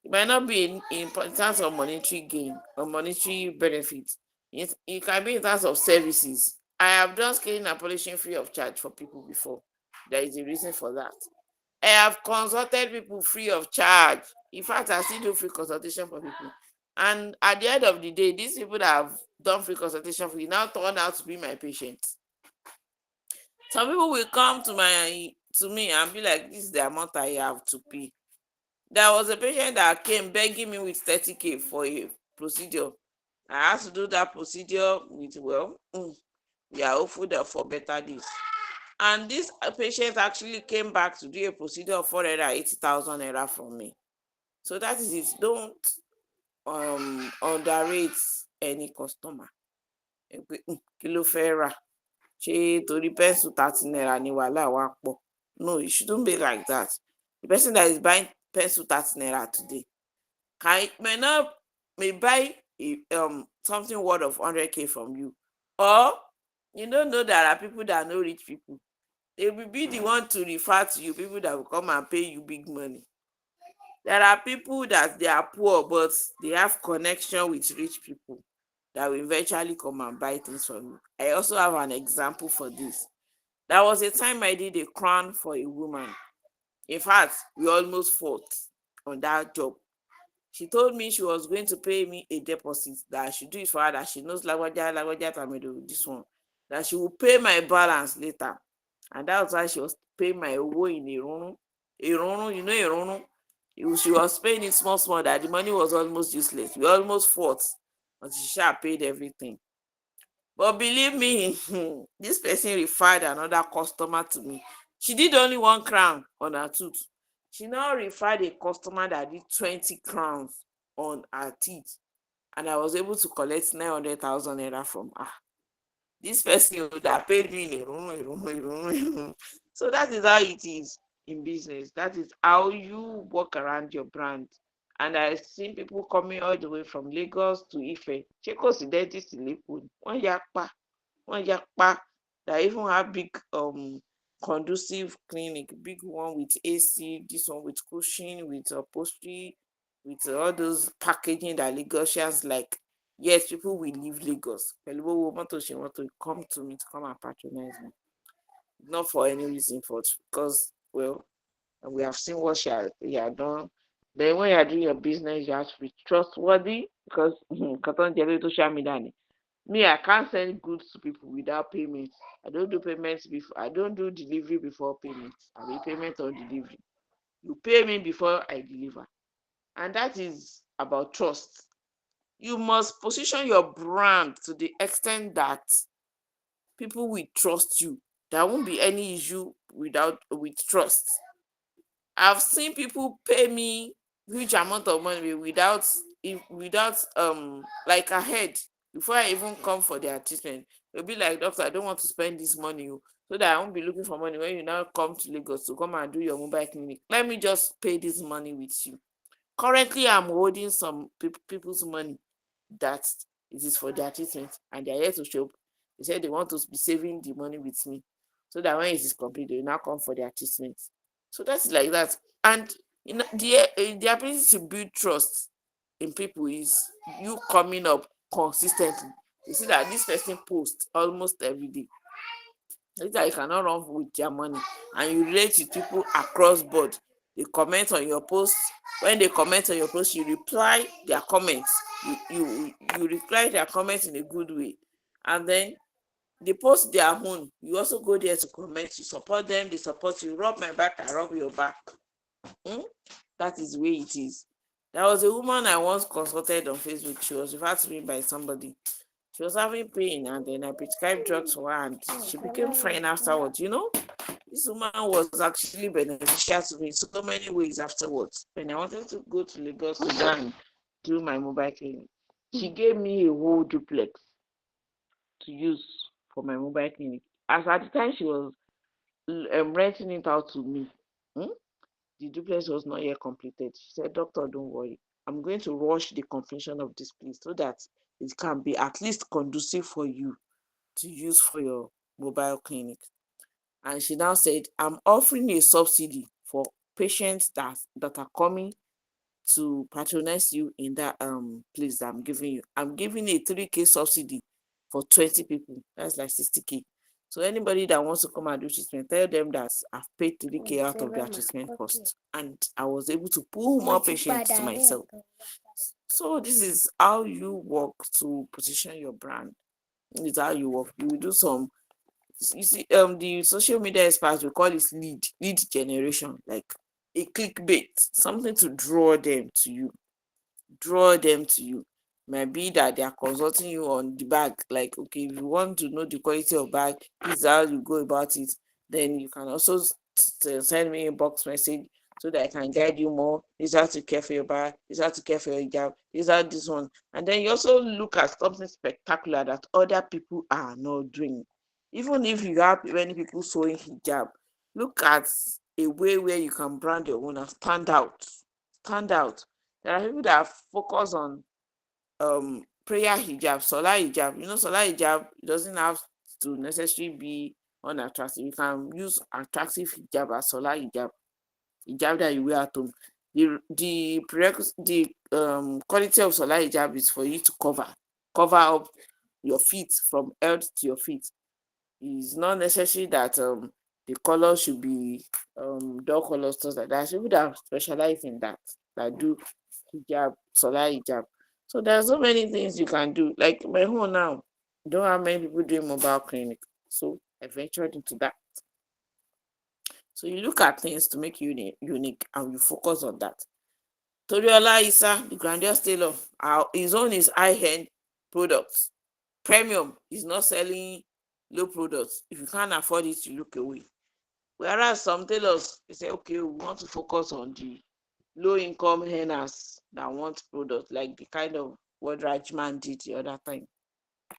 It might not be in terms of monetary gain or monetary benefit. It can be in terms of services. I have done scaling and polishing free of charge for people before. There is a reason for that. I have consulted people free of charge. In fact, I still do free consultation for people. And at the end of the day, these people that have done free consultation for you now turn out to be my patients. Some people will come to me and be like, this is the amount I have to pay. There was a patient that came begging me with 30k for procedure. I had to do that procedure with, we are hopeful that for better days. And this patient actually came back to do a procedure of 480,000 naira from me. So that is it. Don't underrate any customer. Kí ló fẹ́ rà? Ṣé torí pencil 30 naira ni wàhálà wa pọ̀? No, it shouldn't be like that. The person that is buying pencil 30 naira today may buy something worth of 100k from you. Or you don't know there are people that know rich people. They will be the one to refer to you, people that will come and pay you big money. There are people that they are poor, but they have connection with rich people that will eventually come and buy things from you. I also have an example for this. There was a time I did a crown for a woman. In fact, we almost fought on that job. She told me she was going to pay me a deposit, that I should do it for her, that she knows Lagwaja Tamedo, this one, that she will pay my balance later. And that was why she was paying my owo in Irunu. Irunu, you know Irunu? She was paying it small, that the money was almost useless. We almost fought, but she paid everything. But believe me, this person referred another customer to me. She did only 1 crown on her tooth. She now referred a customer that did 20 crowns on her teeth. And I was able to collect 900,000 naira from her. This person that paid me in a room. So that is how it is in business. That is how you work around your brand. And I've seen people coming all the way from Lagos to Ife. Chekos dentist in Liquid. One yakpa. That even have big conducive clinic, big one with AC, this one with cushion, with upholstery, with all those packaging that Lagosians like. Yes, people will leave Lagos. She want to come to me to come and patronize me. Not for any reason, because we have seen what she had done. Then when you are doing your business, you have to be trustworthy, because social media. Me, I can't send goods to people without payment. I don't do payments before. I don't do delivery before payment. I mean payment on delivery. You pay me before I deliver, and that is about trust. You must position your brand to the extent that people will trust you. There won't be any issue with trust. I've seen people pay me huge amount of money without like ahead, before I even come for their treatment. They'll be like, doctor, I don't want to spend this money, so that I won't be looking for money when you now come to Lagos to come and do your mobile clinic. Let me just pay this money with you. Currently, I'm holding some people's money that it is for their treatment, and they're here to show up. They said they want to be saving the money with me, so that when it is complete, they will now come for their treatment. So that's like that. And the ability to build trust in people is you coming up consistently. You see that this person posts almost every day. It's that you cannot run with their money, and you relate with people across board. They comment on your posts. When they comment on your post, you reply their comments. You reply their comments in a good way, and then they post their own. You also go there to comment. You support them. They support you. Rub my back, I rub your back. That is the way it is. There was a woman I once consulted on Facebook. She was referred to me by somebody. She was having pain, and then I prescribed drugs for her, and she became fine afterwards. This woman was actually beneficial to me in so many ways afterwards. When I wanted to go to Lagos to go and do my mobile clinic, she gave me a whole duplex to use for my mobile clinic. As at the time she was renting it out to me, the duplex was not yet completed. She said, doctor, don't worry. I'm going to rush the completion of this place so that it can be at least conducive for you to use for your mobile clinic. And she now said, I'm offering a subsidy for patients that are coming to patronize you in that place that I'm giving you. I'm giving a 3k subsidy for 20 people. That's like 60k. So anybody that wants to come and do treatment, tell them that I've paid 3k out of their treatment cost. And I was able to pull more patients to myself. So this is how you work to position your brand. This is how you work. You will do some, you see, the social media experts, we call it lead generation, like a clickbait, something to draw them to you. Might be that they are consulting you on the bag. Like, okay, if you want to know the quality of bag, this is how you go about it. Then you can also send me a box message so that I can guide you more. This is how to care for your bag. This is how to care for your hijab. This is how this one. And then you also look at something spectacular that other people are not doing. Even if you have many people sewing hijab, look at a way where you can brand your own and stand out. Stand out. There are people that focus on prayer hijab, solar hijab. Solar hijab doesn't have to necessarily be unattractive. You can use attractive hijab as solar hijab that you wear at home. The quality of solar hijab is for you to cover up your feet from head to your feet. It's not necessary that the color should be dark color, stuff like that. People that specialize in that do hijab, solar hijab. So there's so many things you can do. Like my home now, don't have many people doing mobile clinic. So I ventured into that. So you look at things to make you unique and you focus on that. Toriola Isa, the grandiose tailor, his own is high-end products. Premium is not selling low products. If you can't afford it, you look away. Whereas some tailors, they say, okay, we want to focus on the low-income earners that want products, like the kind of what Rajman did the other time.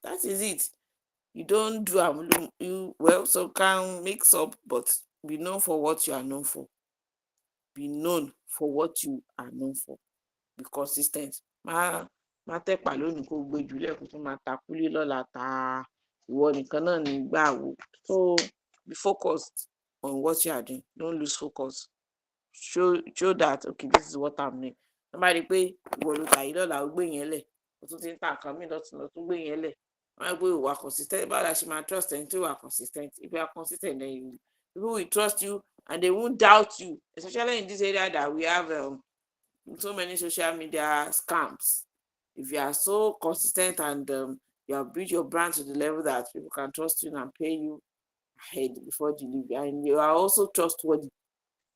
That is it. You don't do you well, so can mix up, but be known for what you are known for. Be known for what you are known for. Be consistent. Má tẹ̀pà lónìí kó gbé jùlẹ̀ kó tún máa ta kúlé lọ́la ta ìwọ nìkan náà ní gbà wò. So be focused on what you are doing. Don't lose focus. Show that okay, this is what I'm doing. Somebody pé ìwọ ló tà yìí lọ́la ó gbé yẹn lẹ̀. Ó tún ti ń ta nǹkan míì lọ́tún lọ tún gbé yẹn lẹ̀. Wọ́n á gbé ìwà consistent. Báwo la ṣe máa trust ẹni tí ìwà consistent? If you are consistent, then people will trust you and they won't doubt you. Especially in this area that we have so many social media scams. If you are so consistent and you have built your brand to the level that people can trust you and pay you ahead before delivery, and you are also trustworthy,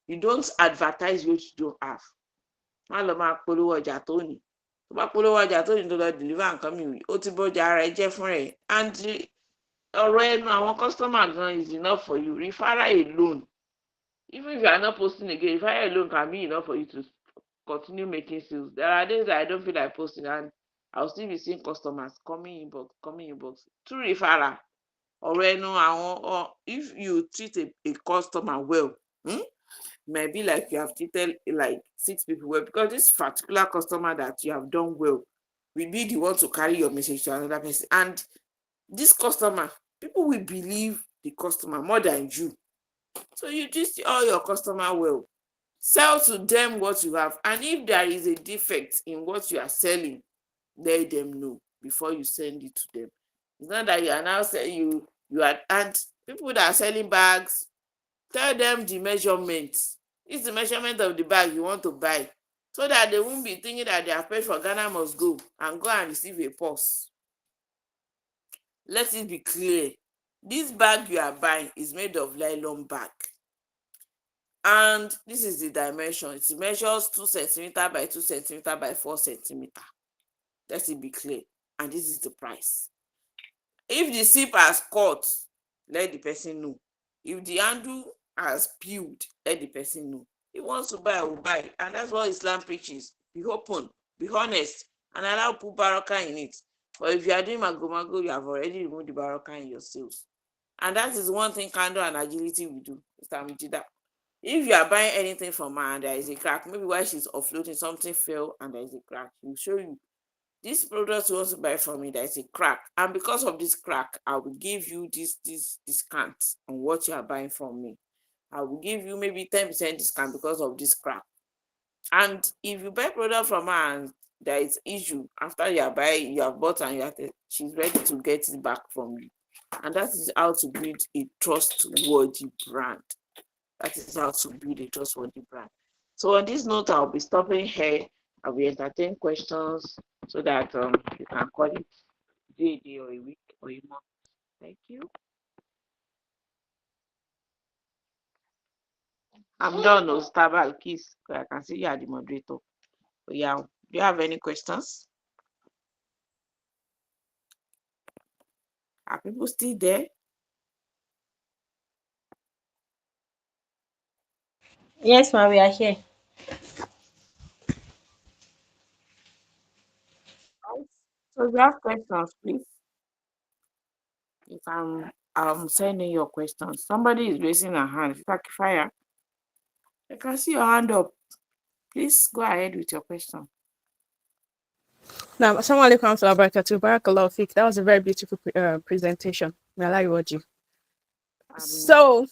you don't advertise what you don't have. Má lọ máa polówó ọjà tó ní. Tó bá polówó ọjà tó ní tó lọ deliver nǹkan mi, ó ti bọ́jà ara ẹ jẹ́ fún ẹ. And ọ̀rọ̀ ẹnu àwọn customer gan is enough for you. Referral alone, even if you are not posting again, referral alone can be enough for you to continue making sales. There are days that I don't feel like posting and I'll still be seeing customers coming inbox through referral. Or if you treat a customer well, maybe like you have treated like 6 people well, because this particular customer that you have done well will be the one to carry your message to another person. And this customer, people will believe the customer more than you. So you treat all your customer well. Sell to them what you have, and if there is a defect in what you are selling, let them know before you send it to them. It's not that you are now saying you are, and people that are selling bags, tell them the measurement. It's the measurement of the bag you want to buy, so that they won't be thinking that they are paid for Ghana must go and receive a purse. Let it be clear. This bag you are buying is made of nylon bag. And this is the dimension. It measures 2 centimeter by 2 centimeter by 4 centimeter. Let it be clear. And this is the price. If the zip has cut, let the person know. If the handle has peeled, let the person know. He wants to buy, will buy. And that's what Islam preaches. Be open, be honest, and allow put baraka in it. But if you are doing mago, you have already removed the baraka in your sales. And that is one thing candor and agility we do. If you are buying anything from her and there is a crack, maybe while she's offloading, something fell and there is a crack, she'll show you this product you want to buy from me, there is a crack. And because of this crack, I will give you this discount on what you are buying from me. I will give you maybe 10% discount because of this crack. And if you buy product from her and there is issue after you have bought and she's ready to get it back from you. And that is how to build a trustworthy brand. That is how to build a trustworthy brand. So on this note, I'll be stopping here. I will entertain questions so that you can call it a day or a week or a month. Thank you. I'm done, Ostabal Kiss. I can see you are the moderator. But yeah, do you have any questions? people still there? Yes, ma'am, we are here. Right. So if you have questions, please, you can send in your questions. Somebody is raising a hand. Fire. I can see your hand up. Please go ahead with your question. Now, Assalamu alaikum wa barakatuh. Barakallahu feek. That was a very beautiful presentation. May Allah reward you. Um, So,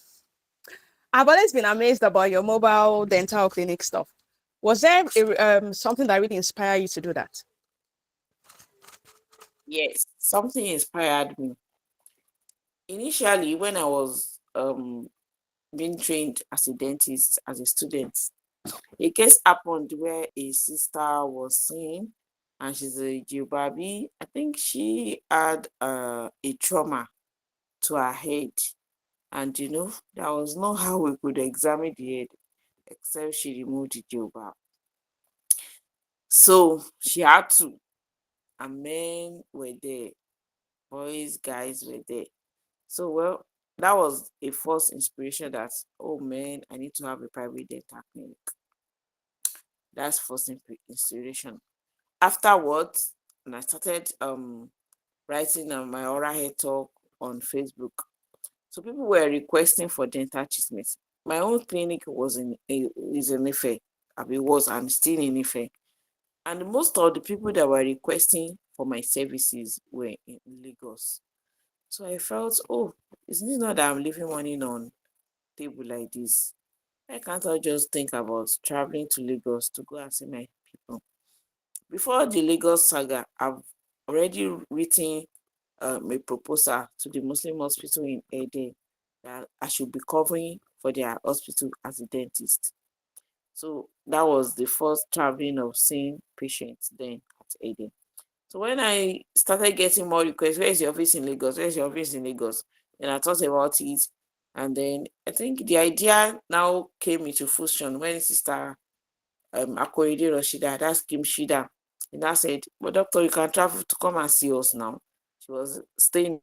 I've always been amazed about your mobile dental clinic stuff. Was there something that really inspired you to do that? yes, something inspired me. Initially, when I was being trained as a dentist, as a student, a case happened where a sister was seeing, and she's a Jibabi. I think she had a trauma to her head, and there was no how we could examine the head except she removed the jilbab. So she had to, and men were there, boys, guys were there. So well, that was a first inspiration that, oh man, I need to have a private dental clinic. That's first inspiration. Afterwards, and I started writing my oral health talk on Facebook. So people were requesting for dental treatments. My own clinic was is in Ife. It was and still in Ife. And most of the people that were requesting for my services were in Lagos. So I felt, oh, it's not that I'm leaving money on table like this. Why can't I just think about traveling to Lagos to go and see my people? Before the Lagos saga, I've already written a proposal to the Muslim hospital in Ede that I should be covering for their hospital as a dentist. So that was the first traveling of seeing patients then at Ede. So when I started getting more requests, where is your office in Lagos? Where is your office in Lagos? And I thought about it. And then I think the idea now came into fruition when Sister Famurewa Rashidat, that's Kim Shida. And I said, but doctor, you can travel to come and see us now. She was staying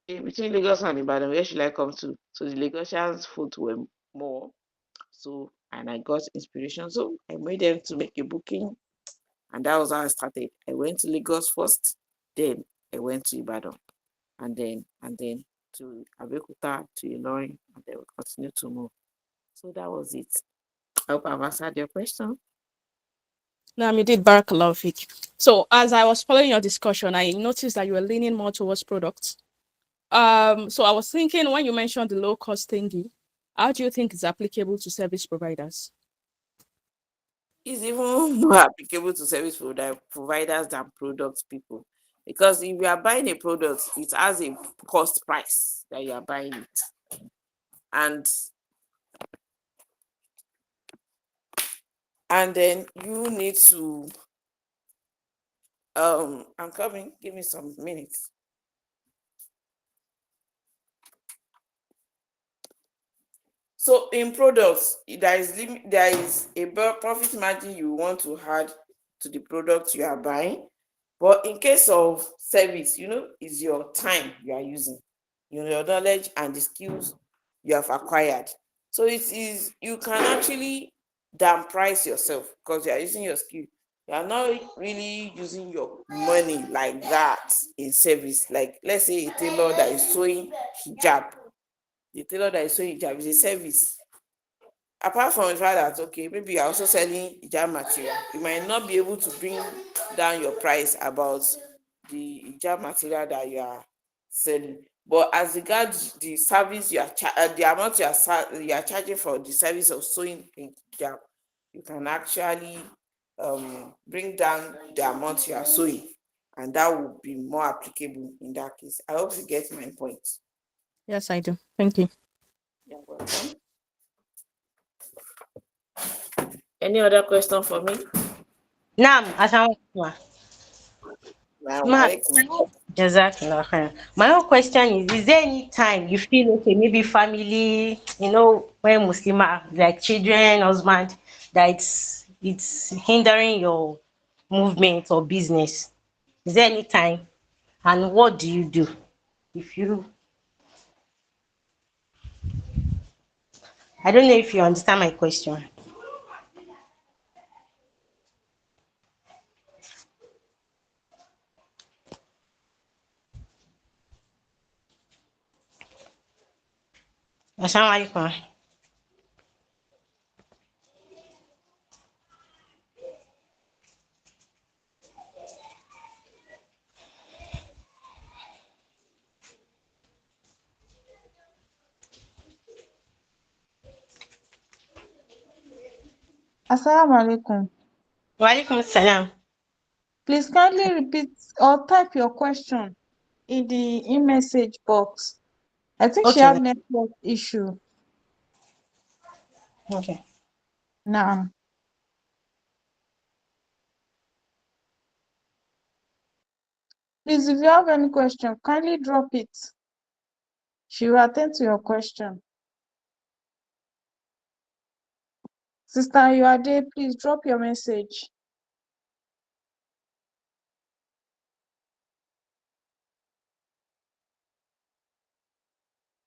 between Lagos and Ibadan. Where should I come to? So the Lagosians' food were more. So, and I got inspiration. So I made them to make a booking. And that was how I started. I went to Lagos first, then I went to Ibadan, and then to Abeokuta, to Ilorin, and then we continue to move. So that was it. I hope I've answered your question. No, you did Barakallahu feek. So, as I was following your discussion, I noticed that you were leaning more towards products. So I was thinking when you mentioned the low cost thingy, how do you think it's applicable to service providers? It's even more applicable to service providers than product people. Because if you are buying a product, it has a cost price that you are buying it. And then you need to I'm coming, give me some minutes. So in products, there is a profit margin you want to add to the product you are buying. But in case of service, is your time you are using, your knowledge and the skills you have acquired. So you can actually down price yourself because you are using your skill. You are not really using your money like that in service. Like let's say a tailor that is sewing hijab. The tailor that is sewing hijab is a service. Apart from the fact that okay, maybe you're also selling hijab material, you might not be able to bring down your price about the hijab material that you are selling. But as regards the service the amount you are charging for the service of sewing hijab, you can actually bring down the amount you are sewing, and that would be more applicable in that case. I hope you get my point. Yes, I do. Thank you. You're welcome. Any other question for me? Naam, assalamualaikum. Ma, Alaikum. Jazakallah khair. My own question is there any time you feel okay, maybe family, when Muslim like children, husband, that it's hindering your movement or business? Is there any time? And what do you do? If you, I don't know if you understand my question. Assalamu alaikum. Assalamu alaikum. Wa alaikum salam. Please kindly repeat or type your question in the message box. I think she Okay, have network issue okay. now. Please, if you have any question, kindly drop it. She will attend to your question. Sister you are there, please drop your message.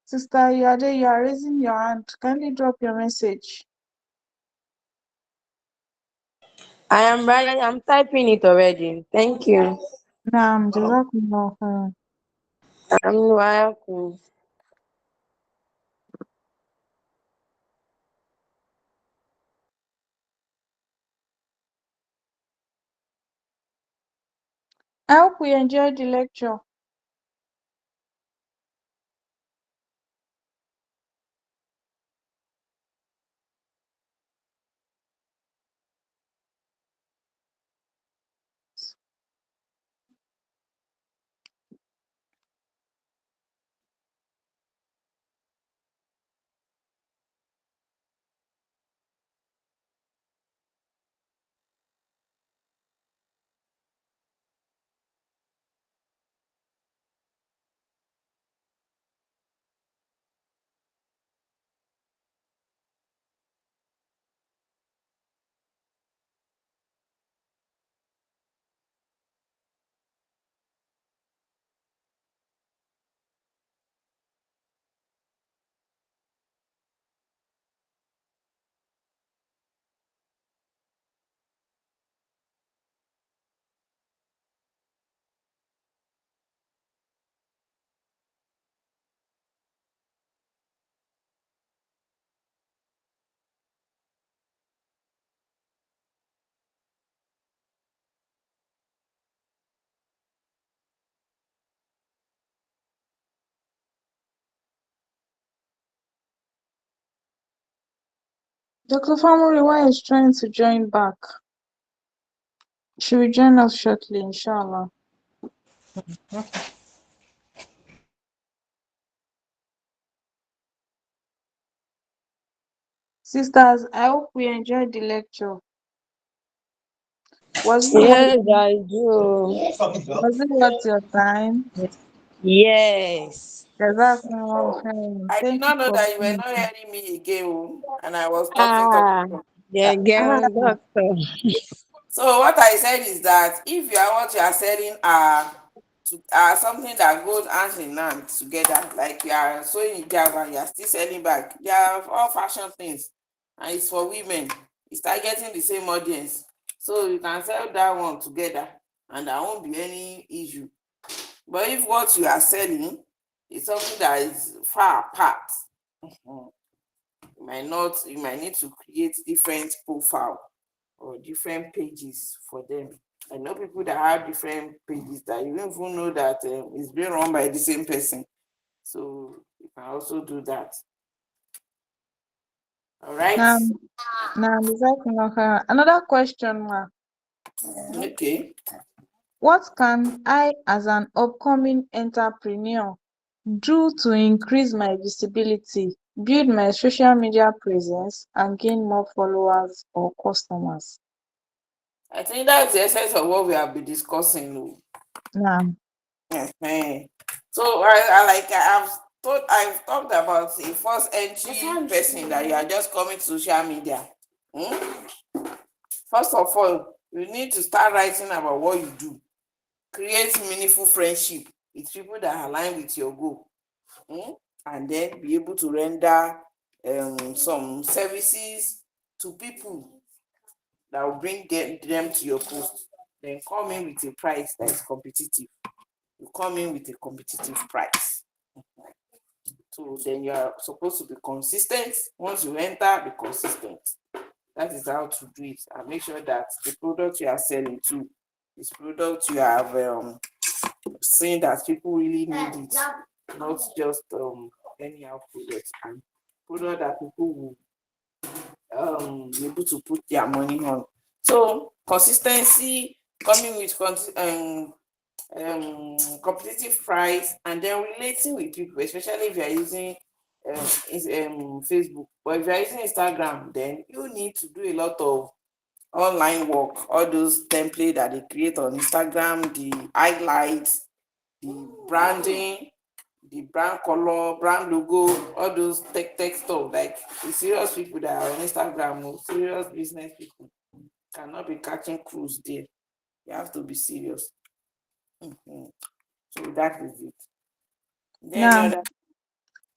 Sister you are there, you are raising your hand. Kindly drop your message. I am writing, I'm typing it already. Thank you. Naam, jazakumullah khairan. I'm welcome. I hope we enjoyed the lecture. Dr. Famurewa is trying to join back. She will join us shortly, inshallah. Sisters, I hope we enjoyed the lecture. Was it Yes, worth, I do. your time? Yes. Jazakumullah khairan. I did Thank you not know for that you were being not here. hearing me again, and I was talking. Ah, the Ah, girl doctor. So what I said is that if you are what you are selling are something that goes hand in hand together, like you are sewing hijab and you are still selling back, they are all fashion things, and it's for women. It's targeting the same audience, so you can sell that one together, and there won't be any issue. But if what you are selling is something that is far apart, mhm, you might need to create different profile or different pages for them. I know people that have different pages that you don't even know that it's being run by the same person. So you can also do that. All right. Naam, jazakumullah khairan. Another question, ma. Okay. What can I, as an upcoming entrepreneur, do to increase my visibility, build my social media presence, and gain more followers or customers? I think that's the essence of what we have been discussing. Naam. Ehen. So I've talked about a first entry person that you are just coming to social media. Hmm? First of all, you need to start writing about what you do. create meaningful friendship with people that align with your goal, and then be able to render some services to people that will bring them to your post. Then come in with a price that is competitive. You come in with a competitive price. So then you are supposed to be consistent. Once you enter, be consistent. That is how to do it, and make sure that the product you are selling to is product you have seen that people really need it, not just anyhow product, and product that people will be able to put their money on. So consistency, coming with competitive price, and then relating with people, especially if you are using Facebook. But if you are using Instagram, then you need to do a lot of online work, all those templates that they create on Instagram, the highlights, the branding, the brand color, brand logo, all those tech stuff. Like the serious people that are on Instagram, serious business people, cannot be catching cruise there. You have to be serious. So that is it. Then Now, other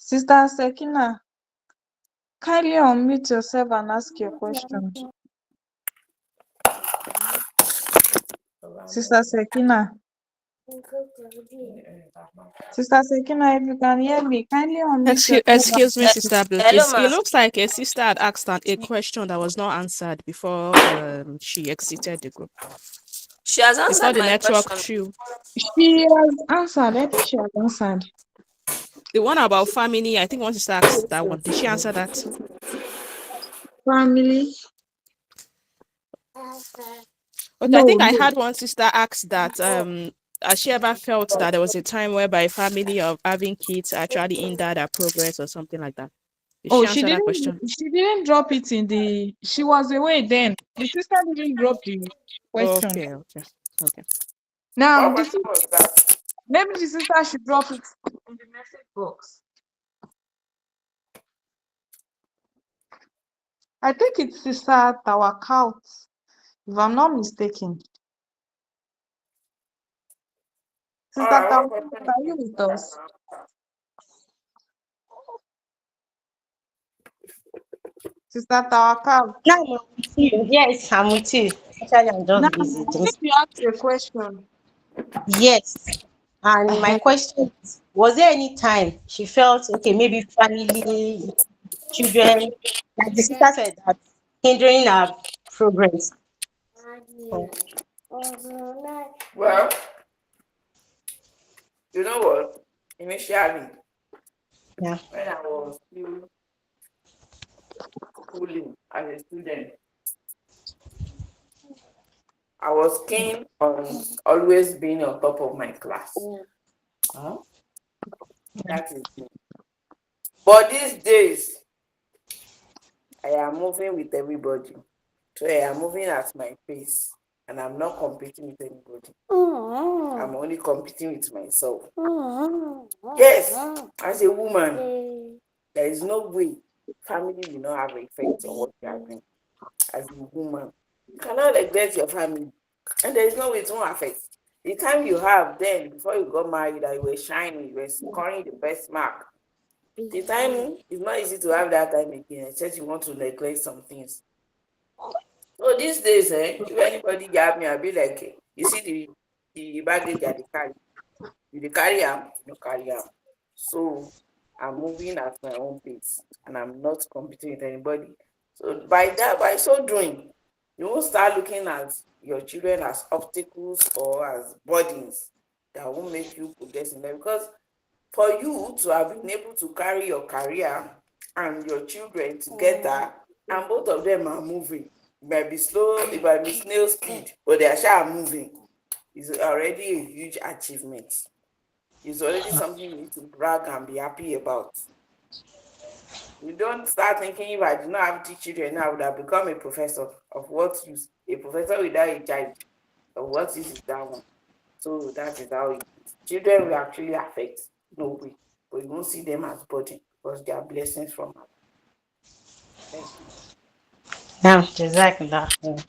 Sister Sekina, kindly unmute yourself and ask your question. Sister Sekina. Sister Sekina, if you can hear me, kindly unmute yourself. Excuse me, Sister Hello, Bilkis. It ma. looks like a sister had asked a question that was not answered before she exited the group. She has Before answered the my network question. threw. She has answered. I think she has answered. The one about family, I think one sister asked that one. Did she answer that? Family. Okay, I No, think I no. had one sister ask that has she ever felt that there was a time whereby family of having kids actually hindered her progress or something like that? Did Oh, she she answer that didn't. question? She didn't drop it in the. She was away then. The sister didn't drop the question. Okay. Now, what question was that? maybe the sister should drop it in the message box. I think it's Sister Tawakal, if I'm not mistaken. All Sister right, Tawakal, what question are you is with that? us? Sister Tawakal. Now I'm with you. Yes, I'm with you. Actually, I'm Now, just I busy. think you asked a question. Yes. And my Uh-huh. question is, was there any time she felt, okay, maybe family, children, like the sister said, that hindering her progress? Oh, Well, you know what? Initially, yeah. when I was still schooling as a student, I was keen on always being on top of my class. Oh, That is me. But these days, I am moving with everybody. So I am moving at my pace, and I'm not competing with anybody. I'm only competing with myself. Yes, as a woman, there is no way family will not have an effect on what you are doing. As a woman, you cannot neglect your family, and there is no way it won't affect. The time you have then, before you got married, that you were shining, you were scoring the best mark. The time is not easy to have that time again, except you want to neglect some things. So these days, if anybody grab me, I'll be like, you see the baggage that they carry. You dey carry am, you no carry am. So I'm moving at my own pace, and I'm not competing with anybody. So by so doing, you won't start looking at your children as obstacles or as burdens that won't make you progress in them. Because for you to have been able to carry your career and your children together, and both of them are moving, it might be slow, it might be snail speed, but they are sure moving, is already a huge achievement. It's already something you need to brag and be happy about. You don't start thinking, if I do not have 2 children now, I would have become a professor. Of what use? A professor without a child. Of what use is that one? So that is how it is. Children will actually affect, no way. But you won't see them as burden, because they are blessings from us. Thank you. yeah, exactly that. Yeah.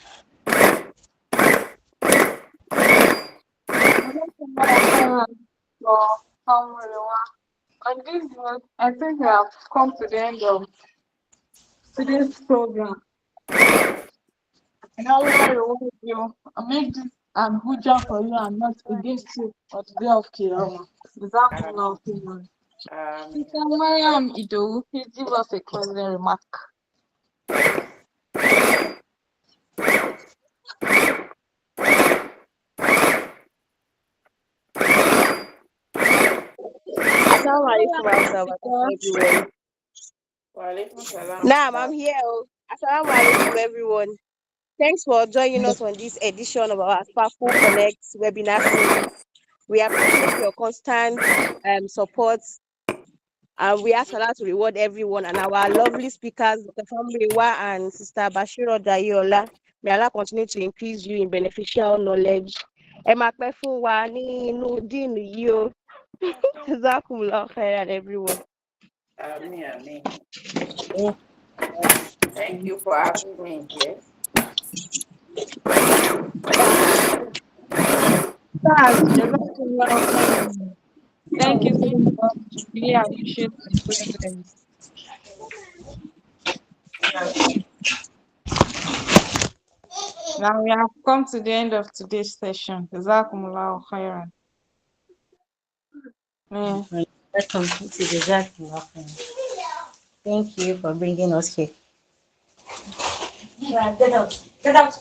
for Famurewa. On this note, I think we have come to the end of today's program. And I will reward you and make this an hujah for you and not against you on the day of Kiyama. Jazakumullah khairan. Sister Mariam Idowu, please give us a closing remark. Assalamu alaikum warahmatullahi everyone. Walaikum salam. Now I'm here. Assalamu alaikum everyone. Thanks for joining us on this edition of our Sparkle Connect webinar series. We appreciate your constant support, and we ask Allah to reward everyone and our lovely speakers, Dr. Famurewa and Sister Basheeroh Jayeola. May Allah continue to increase you in beneficial knowledge. Ẹ máa pẹ́ fún wa ní inú díìnì yìí o. Jazakumullah khairan everyone. Amen. Thank you for having me here. Jazakumullah khairan. Thank you so much. Really appreciate your presence. Now we have come to the end of today's session. Jazakumullah khairan. Welcome to the Jazakumullah khairan. Thank you for bringing us here. Yeah, get out. Get out.